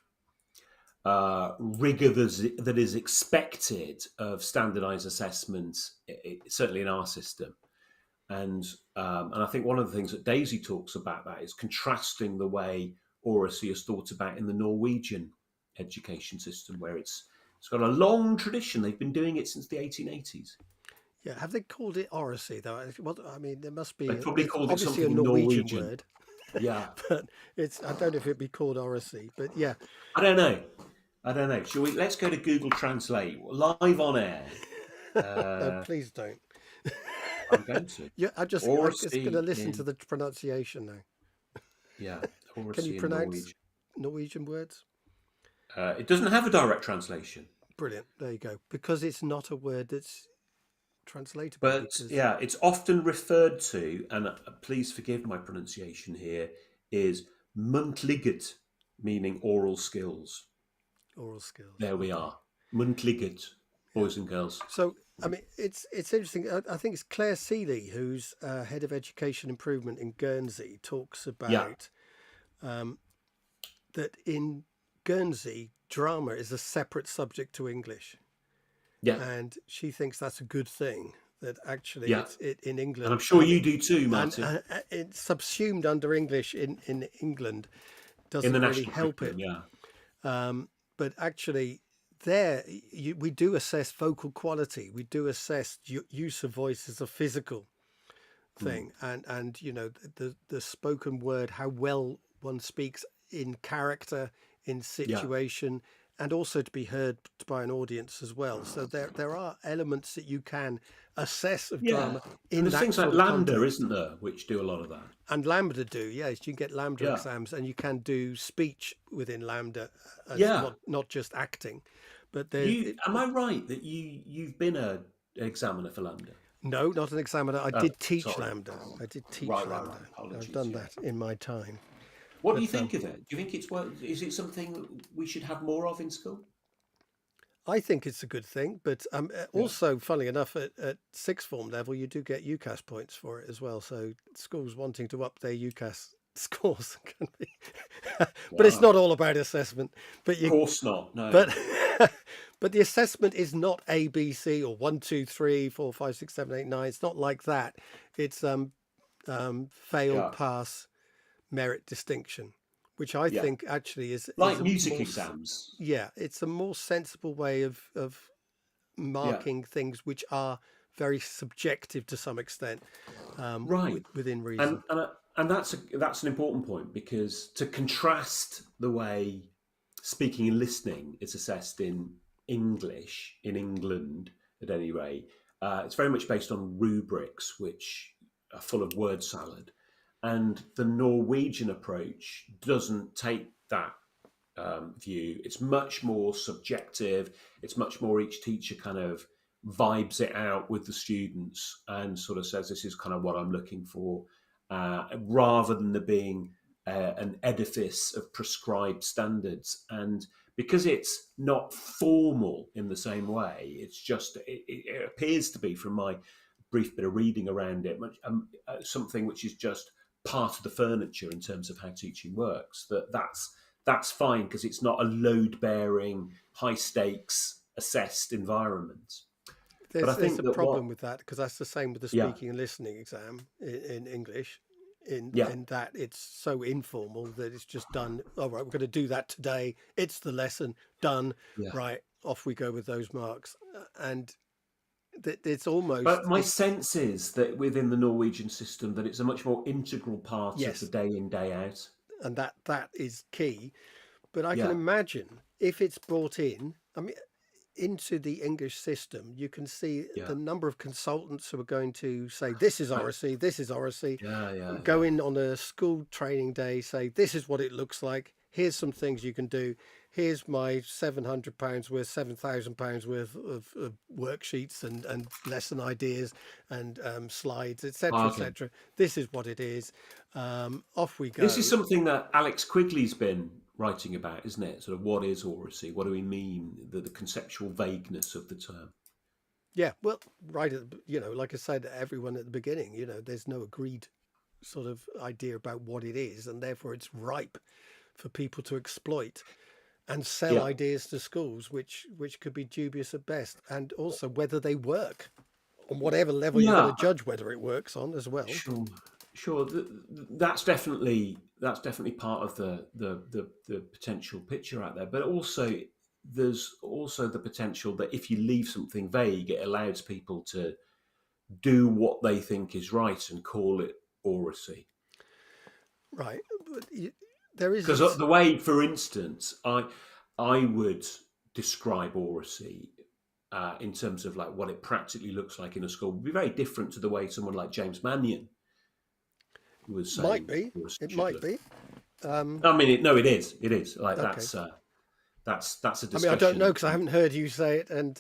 rigor that is expected of standardized assessments, certainly in our system. And I think one of the things that Daisy talks about that is contrasting the way oracy is thought about in the Norwegian education system, where it's got a long tradition. They've been doing it since the 1880s. Yeah, have they called it oracy though? Well, I mean, there must be. They probably called it obviously something a Norwegian Norwegian. word. Yeah, but I don't know if it'd be called oracy, but yeah. I don't know. Shall we? Let's go to Google Translate live on air. No, please don't. I'm going to. Yeah, I'm just going to listen to the pronunciation now. Yeah, can you pronounce Norwegian words? It doesn't have a direct translation. Brilliant. There you go. Because it's not a word that's translatable But because yeah, it's often referred to, and please forgive my pronunciation here, is muntliget, meaning oral skills. oral skills. There we Okay. are. Muntliget, Yeah. boys and girls. So, I mean, it's interesting. I think it's Claire Seeley, who's head of education improvement in Guernsey, talks Yeah, about that in Guernsey, drama is a separate subject to English, yeah, and she thinks that's a good thing. That actually, yeah. it's it in And I'm England, sure you do too, Martin, and it's subsumed under English in England in the doesn't really national help it. curriculum. Yeah. But actually, there we do assess vocal quality. We do assess use of voice as a physical Mm. thing, and the spoken word, how well one speaks in character, in Yeah. situation, and also to be heard by an audience as well. So there are elements that you can assess of Yeah. drama And in there's that things like sort of Lambda, context. isn't there, which do a lot of that. And Lambda do, yes, you can get Lambda Yeah. exams, and you can do speech within Lambda as Yeah. not just acting. But Am I right that you've been a examiner for Lambda? no, not an examiner. I Oh, did teach sorry. Lambda. I did teach Right, right, right. Lambda. I've Apologies. done Yeah. that in my time. What do you But think of it? Do you think it's is it something we should have more of in school? I think it's a good thing. But Yeah. also, funnily enough, at sixth form level, you do get UCAS points for it as well. So schools wanting to up their UCAS scores can be, but it's Wow. not all about assessment. But Of course not. No. but but the assessment is not A, B, C, or 1, 2, 3, 4, 5, 6, 7, 8, 9. It's not like that. It's fail, Yeah. pass, merit, distinction, which I Yeah. think actually is Like a music more exams. yeah, it's a more sensible way of Yeah. marking things which are very subjective to some extent, Right. within reason. And that's an important point, because to contrast the way speaking and listening is assessed in English in England, at any rate, it's very much based on rubrics, which are full of word salad, and the Norwegian approach doesn't take that view. It's much more subjective. It's much more each teacher kind of vibes it out with the students and sort of says, this is kind of what I'm looking for, rather than there being an edifice of prescribed standards. And because it's not formal in the same way, it's just, it appears to be, from my brief bit of reading around it, something which is just part of the furniture in terms of how teaching works. That's fine, because it's not a load-bearing, high-stakes, assessed environment. But I There's think a that problem with that, because that's the same with the yeah, speaking and listening exam in English. yeah, In that it's so informal that it's just done. All right, we're going to do that today. It's the lesson done. yeah. Right, off we go with those marks, and it's almost But my sense is that within the Norwegian system, that it's a much more integral part of the yes, day in, day out. and that is key. But I can Yeah, imagine if it's brought in. I mean, into the English system, you can see yeah, the number of consultants who are going to say, this is right. Oracy, this is Oracy, Yeah, yeah, go yeah. in on a school training day, say, this is what it looks like, here's some things you can do, here's my £700 worth, £7,000 worth of worksheets and lesson ideas and slides, etc., Okay. etc. This is what it is. Off we This is go. something that Alex Quigley's been writing about, isn't it? Sort of, what is oracy? What do we mean? The conceptual vagueness of the term. Yeah, well, right at like I said, everyone at the beginning, there's no agreed sort of idea about what it is, and therefore it's ripe for people to exploit and sell Yeah, ideas to schools, which could be dubious at best, and also whether they work on whatever level you've got yeah, to judge whether it works on as well. sure, sure. That's definitely part of the potential picture out there. But also, there's also the potential that if you leave something vague, it allows people to do what they think is right and call it oracy. Right, but there is Because the way, for instance, I would describe oracy in terms of like what it practically looks like in a school would be very different to the way someone like James Mannion was might saying be, oracy it should might look. be. I mean, it is. It is like Okay. that's a I mean, I don't know discussion. because I haven't heard you say it, and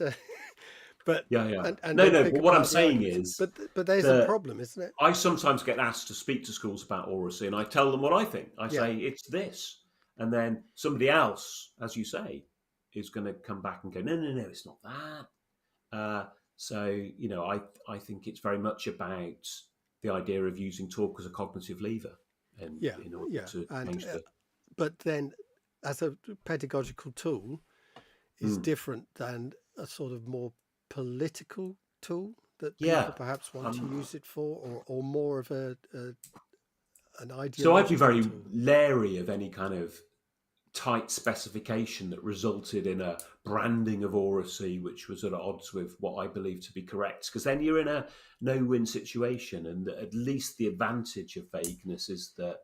But Yeah, yeah. and No, then no. pick But what I'm apart the saying arguments. is But there's the that problem, isn't it? I sometimes get asked to speak to schools about oracy, and I tell them what I think. I Yeah. say it's this, and then somebody else, as you say, is going to come back and go, no, no, no, it's not that. So I think it's very much about the idea of using talk as a cognitive lever, and Yeah, in order yeah, to and change the. but then as a pedagogical tool is Mm, different than a sort of more political tool that people yeah. perhaps want to use it for, or more of an So I'd be ideological very tool. leery of any kind of tight specification that resulted in a branding of oracy which was at odds with what I believe to be correct, because then you're in a no-win situation, and at least the advantage of vagueness is that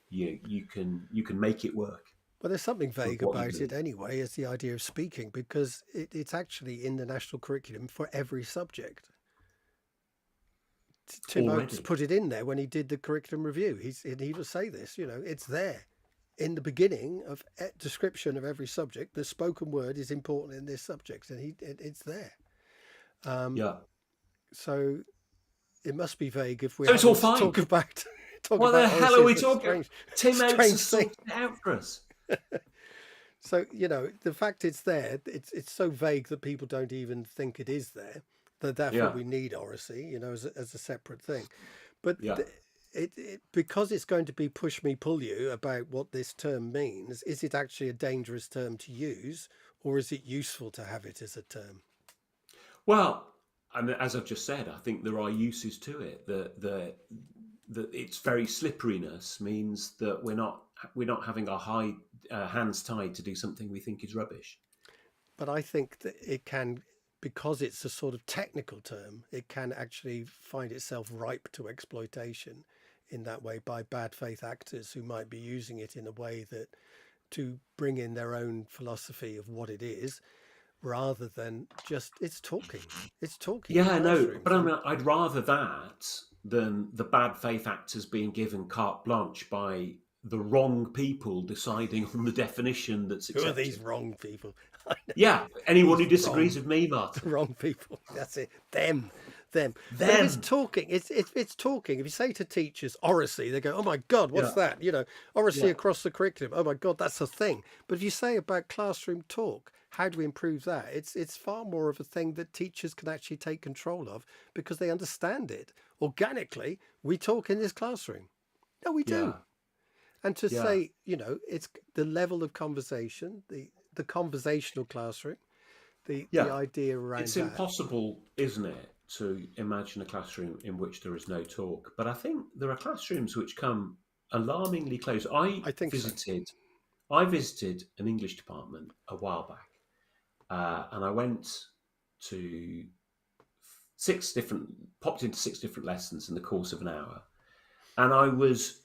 you can make it work But there's something with vague what you about it believe. anyway, as the idea of speaking, because it's actually in the national curriculum for every subject. Tim Oates Already. put it in there when he did the curriculum review. He would say this, it's there in the beginning of description of every subject. The spoken word is important in this subject, and it's there. Um, Yeah. so it must be vague if we're So it's all having to fine. talk What the about hell are Oracy we as a talking? strange Tim Oates strange has thing. sorted it out for us. So the fact it's there, it's so vague that people don't even think it is there. That therefore Yeah. we need Oracy, as a separate thing. But Yeah. because it's going to be push me pull you about what this term means, is it actually a dangerous term to use, or is it useful to have it as a term? Well, and as I've just said, I think there are uses to it. The its very slipperiness means that we're not having our hands tied to do something we think is rubbish. But I think that it can, because it's a sort of technical term, it can actually find itself ripe to exploitation in that way by bad faith actors who might be using it in a way that to bring in their own philosophy of what it is, rather than just it's talking in Yeah, no, classrooms. but I And mean, I'd rather that than the bad faith actors being given carte blanche by the wrong people deciding on the definition that's who are these accepted. wrong people? I know, Yeah, anyone these who disagrees wrong with me, the Martin. wrong people. That's it. Them. But if it's Them. talking, it's talking. If you say to teachers oracy, they go, "Oh my God, what's Yeah, that?" Oracy yeah, across the curriculum. Oh my God, that's a thing. But if you say about classroom talk, how do we improve that? It's far more of a thing that teachers can actually take control of because they understand it organically. We talk in this classroom. No, we do. yeah, And to yeah, say, it's the level of conversation, the conversational classroom, the yeah. idea around It's that. impossible, isn't it, to imagine a classroom in which there is no talk. But I think there are classrooms which come alarmingly close. I I think so. visited, I visited an English department a while back, and I went to popped into 6 different lessons in the course of an hour, and I was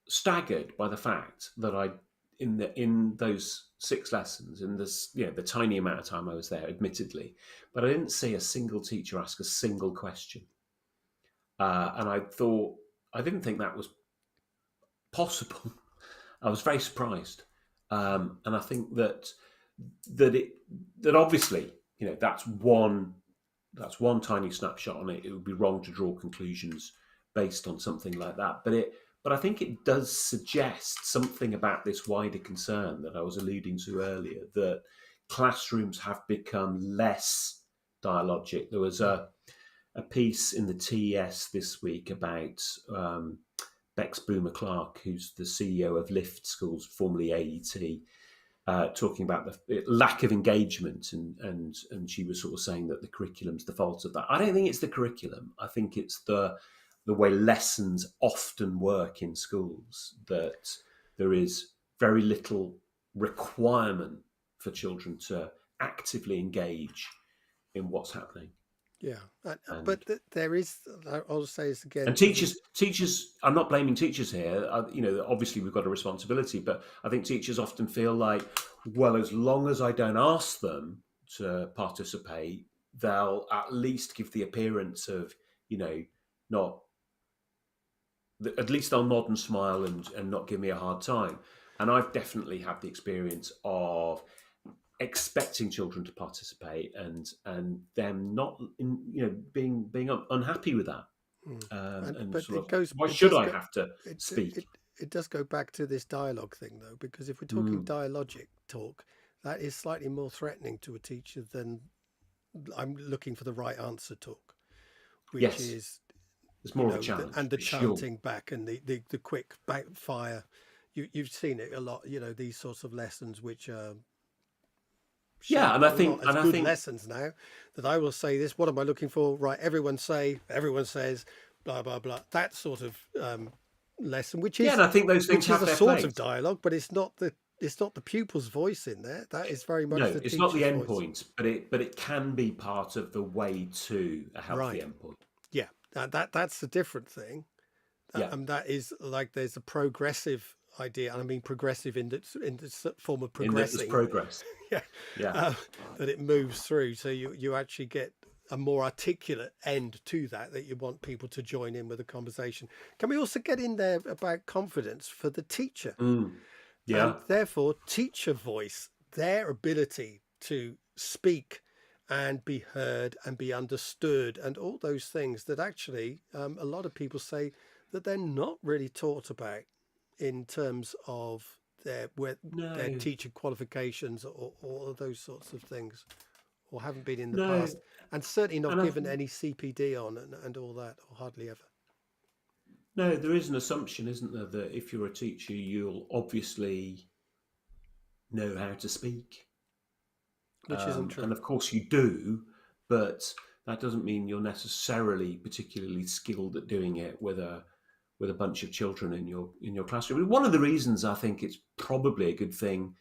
staggered by the fact that in those 6 lessons, in this the tiny amount of time I was there, admittedly, but I didn't see a single teacher ask a single question, and I didn't think that was possible. I was very surprised, and I think that it that obviously that's one tiny snapshot on it. It would be wrong to draw conclusions based on something like that. But I think it does suggest something about this wider concern that I was alluding to earlier, that classrooms have become less dialogic. There was a piece in the TES this week about Bex Boomer Clark, who's the CEO of Lift Schools, formerly AET, talking about the lack of engagement, and she was sort of saying that the curriculum's the fault of that. I don't think it's the curriculum. I think it's the way lessons often work in schools, that there is very little requirement for children to actively engage in what's happening. Yeah, And but there is. I'll say this again. and teachers, I'm not blaming teachers here. Obviously we've got a responsibility, but I think teachers often feel like, well, as long as I don't ask them to participate, they'll at least give the appearance of, not. At least they'll nod and smile and not give me a hard time. And I've definitely had the experience of expecting children to participate and them not being unhappy with that, Mm. and But sort it of, goes, why it should does I go, have to it, speak? it, it does go back to this dialogue thing though, because if we're talking Mm. dialogic talk, that is slightly more threatening to a teacher than I'm looking for the right answer talk, which Yes, is, it's more of a challenge and the for sure. chanting back and the quick backfire. You've seen it a lot, these sorts of lessons which are Yeah, seen a lot as and I good think lessons now, that I will say this, what am I looking for? Right, everyone says, blah, blah, blah. That sort of lesson, yeah, and I think those things have a their sort of place. dialogue, but it's not the pupil's voice in there. That is very much No, the it's not the teacher's end voice. point, but it can be part of the way to a healthy Right. end point. Yeah. That's a different thing. Yeah, That is like there's a progressive idea, and I mean progressive in the form of in that there's progressing. progress. Yeah, Yeah. that it moves through. So you actually get a more articulate end to that you want people to join in with the conversation. Can we also get in there about confidence for the teacher, Mm. and Yeah. therefore teacher voice, their ability to speak and be heard and be understood, and all those things that actually a lot of people say that they're not really taught about in terms of their No. teacher qualifications, or all of those sorts of things, or haven't been in the No. past, and certainly not And I given think any CPD on, and all that, or hardly ever. no, there is an assumption, isn't there, that if you're a teacher, you'll obviously know how to speak. Which isn't And true. of course you do, but that doesn't mean you're necessarily particularly skilled at doing it with a bunch of children in your classroom. One of the reasons I think it's probably a good thing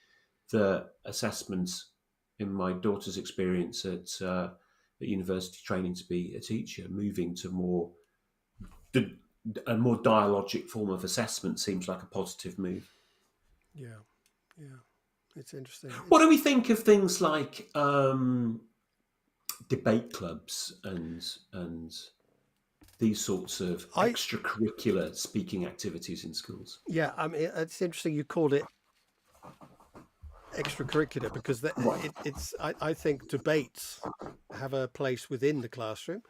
that assessments, in my daughter's experience at university training to be a teacher, moving to a more dialogic form of assessment seems like a positive move. Yeah, yeah, it's interesting. What It's do we think of things like debate clubs and these sorts of I extracurricular speaking activities in schools? Yeah, I mean, it's interesting you called it extracurricular, because Right. I think debates have a place within the classroom,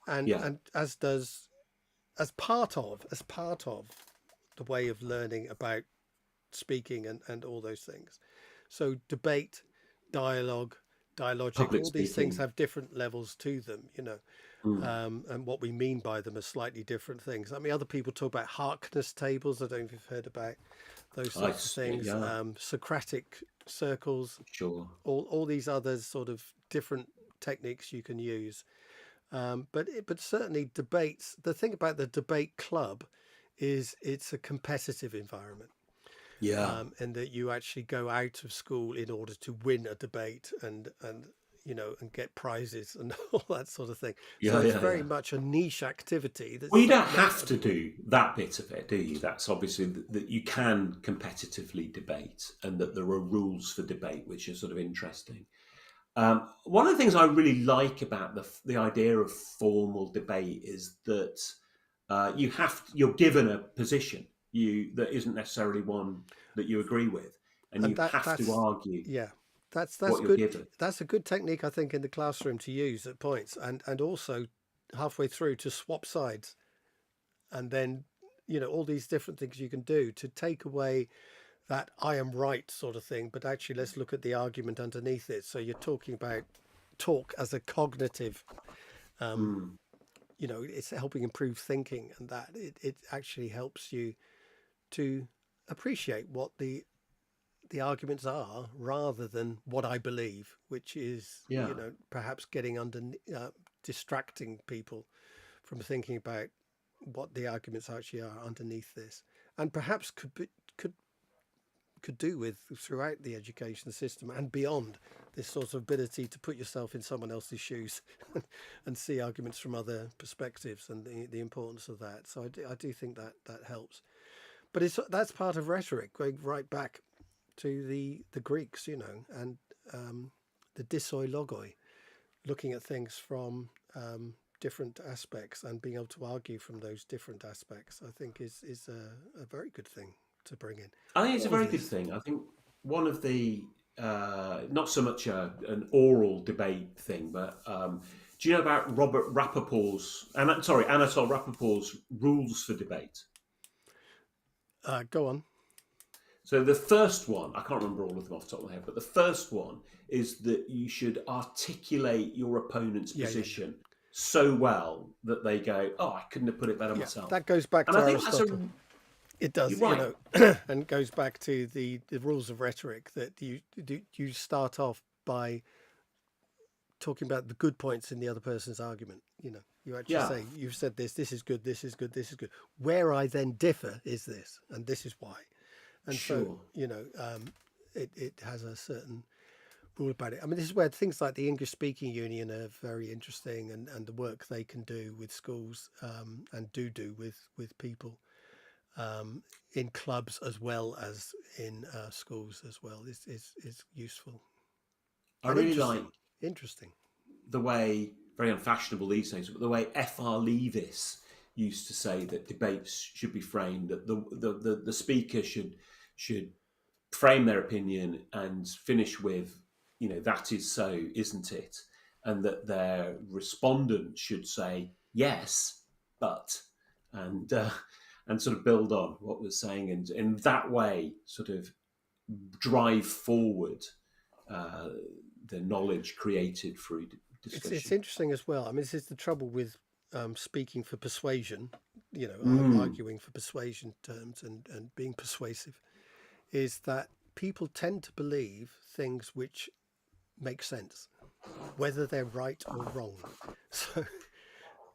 and Yeah. as does, as part of the way of learning about speaking, and all those things. So debate, dialogue, dialogic, Public all these things speaking. have different levels to them. Mm. And what we mean by them are slightly different things. I mean, other people talk about Harkness tables. I don't know if you've heard about those sorts of things. Yeah, Socratic circles, sure. all these other sort of different techniques you can use. But certainly debates. The thing about the debate club is it's a competitive environment, Yeah. and that you actually go out of school in order to win a debate, and get prizes and all that sort of thing. So Yeah, it's yeah, very yeah. much a niche activity Well, that's you don't not have to do that bit of it, do you? That's obviously that you can competitively debate and that there are rules for debate, which are sort of interesting. One of the things I really like about the idea of formal debate is that you're given a position that isn't necessarily one that you agree with, and and you have to that's argue yeah, that's what you're good. given. That's a good technique, I think, in the classroom to use at points, and also halfway through to swap sides, and then all these different things you can do to take away that I am right sort of thing, but actually let's look at the argument underneath it. So you're talking about talk as a cognitive, um, Mm, it's helping improve thinking, and that it actually helps you to appreciate what the arguments are, rather than what I believe, which is yeah. perhaps getting under, distracting people from thinking about what the arguments actually are underneath this, and perhaps could do with throughout the education system and beyond, this sort of ability to put yourself in someone else's shoes and see arguments from other perspectives, and the importance of that. So I do think that helps. But that's part of rhetoric, going right back to the Greeks, and the dissoi logoi, looking at things from different aspects and being able to argue from those different aspects. I think is a very good thing to bring in I think it's a all of very good this. thing. I think one of the not so much an oral debate thing, but do you know about Anatol Rappaport's rules for debate? Go on. So the first one, I can't remember all of them off the top of my head, but the first one is that you should articulate your opponent's position so well that they go, "Oh, I couldn't have put it better myself." That goes back and to I think Aristotle. It does, You're right. you know, and goes back to the rules of rhetoric, that you start off by talking about the good points in the other person's argument. You know, you actually say, "You've said this. This is good. This is good. This is good. Where I then differ is this, and this is why." And so, you know, it has a certain rule about it. I mean, this is where things like the English Speaking Union are very interesting, and the work they can do with schools, and do with people in clubs as well as in schools as well is useful. I really like interesting the way, very unfashionable these days, but the way F.R. Leavis used to say that debates should be framed, that the speaker should frame their opinion and finish with, you know, "That is so, isn't it?" And that their respondent should say, "Yes, but," and sort of build on what we're saying, and in that way sort of drive forward the knowledge created through discussion. It's interesting as well. I mean, this is the trouble with speaking for persuasion, you know, arguing for persuasion terms and being persuasive, is that people tend to believe things which make sense, whether they're right or wrong.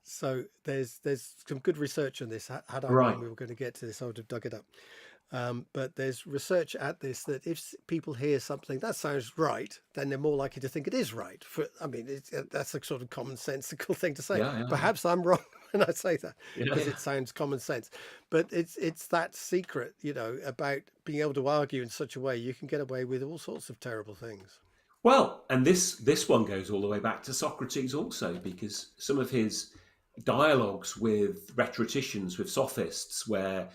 So there's some good research on this. Had I known we were going to get to this, I would have dug it up. But there's research at this, that if people hear something that sounds right, then they're more likely to think it is right. That's a sort of commonsensical thing to say. Perhaps I'm wrong when I say that, because it sounds common sense. But it's that secret, you know, about being able to argue in such a way you can get away with all sorts of terrible things. Well, and this one goes all the way back to Socrates also, because some of his dialogues with rhetoricians, with sophists, where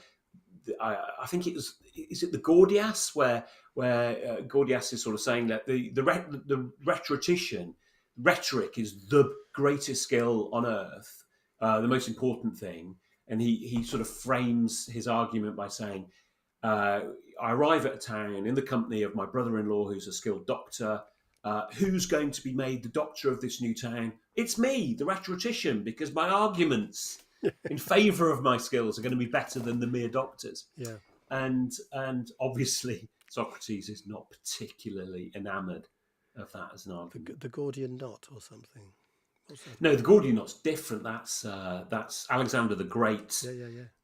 I think is it the Gordias, where Gordias is sort of saying that the rhetorician, rhetoric is the greatest skill on earth, the most important thing, and he sort of frames his argument by saying, "I arrive at a town in the company of my brother-in-law, who's a skilled doctor. Who's going to be made the doctor of this new town? It's me, the rhetorician, because my arguments in favour of my skills are going to be better than the mere doctors." Yeah. And obviously Socrates is not particularly enamoured of that as an argument. The Gordian knot or something. No, the Gordian knot's different. That's Alexander the Great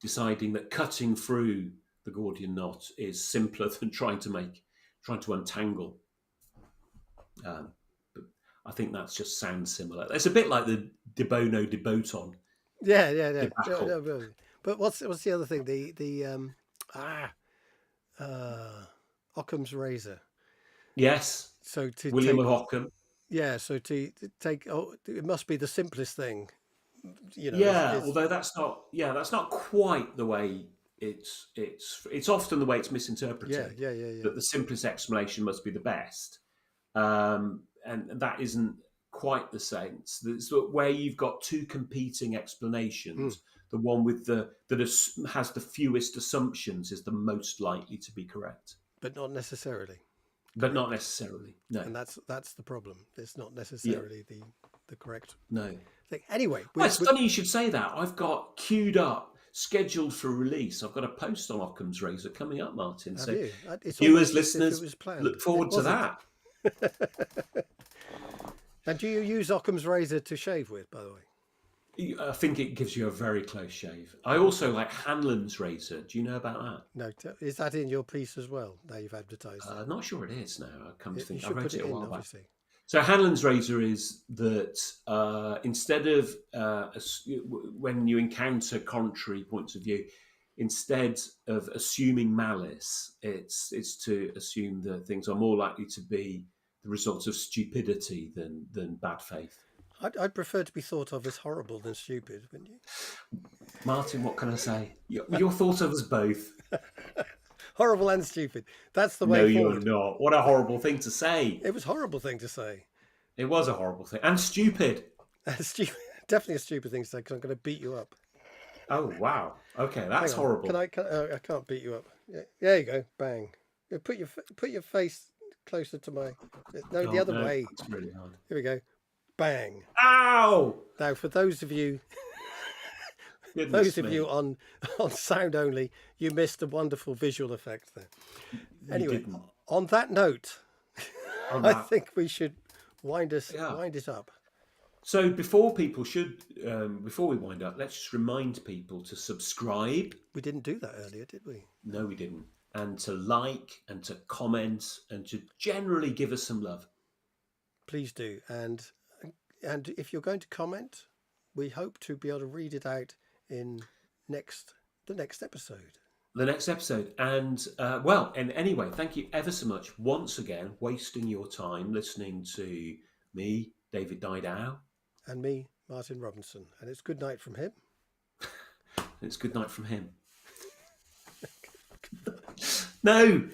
deciding that cutting through the Gordian knot is simpler than trying to untangle. But I think that's just sounds similar. It's a bit like the de bono de boton. Yeah. But what's the other thing? Occam's razor. Yes. So William of Ockham. Yeah. So to take, it must be the simplest thing. You know. Yeah. Although that's not quite the way it's often the way it's misinterpreted. Yeah. That the simplest explanation must be the best. And that isn't quite the sense. It's where you've got two competing explanations. The one has the fewest assumptions is the most likely to be correct, but not necessarily. No. And that's the problem. It's not necessarily the correct thing. Anyway, it's funny you should say that. I've got queued up, scheduled for release. I've got a post on Occam's razor coming up, Martin. Have so you as listeners, look forward to that. And do you use Occam's razor to shave with, by the way? I think it gives you a very close shave. I also like Hanlon's razor. Do you know about that? No, is that in your piece as well? Now you've advertised it. Not sure it is now. I come to think. I wrote it a while back. obviously. So Hanlon's razor is that instead of when you encounter contrary points of view, instead of assuming malice, it's to assume that things are more likely to be the result of stupidity than bad faith. I'd prefer to be thought of as horrible than stupid, wouldn't you? Martin, what can I say? You're thought of as both. Horrible and stupid. That's the No, way you're forward. not. What a horrible thing to say. It was a horrible thing to say. It was a horrible thing. And stupid. Stupid, definitely a stupid thing to say because I'm going to beat you up. Oh, wow. Okay, that's Hang on. horrible. I can't beat you up. Yeah, there you go. Bang. Yeah, put your face closer to my. No, the other way. That's really hard. Here we go. Bang. Ow! Now, for those of you Goodness of me. you on sound only, you missed a wonderful visual effect there. Anyway, didn't. on that note, On I that. think we should wind it up. So before we wind up, let's just remind people to subscribe. We didn't do that earlier, did we? No, we didn't. And to like and to comment and to generally give us some love. Please do. And if you're going to comment, we hope to be able to read it out in the next episode. The next episode. And and anyway, thank you ever so much once again, wasting your time listening to me, David Didow. And me, Martin Robinson. And it's good night from him. It's good night from him. No,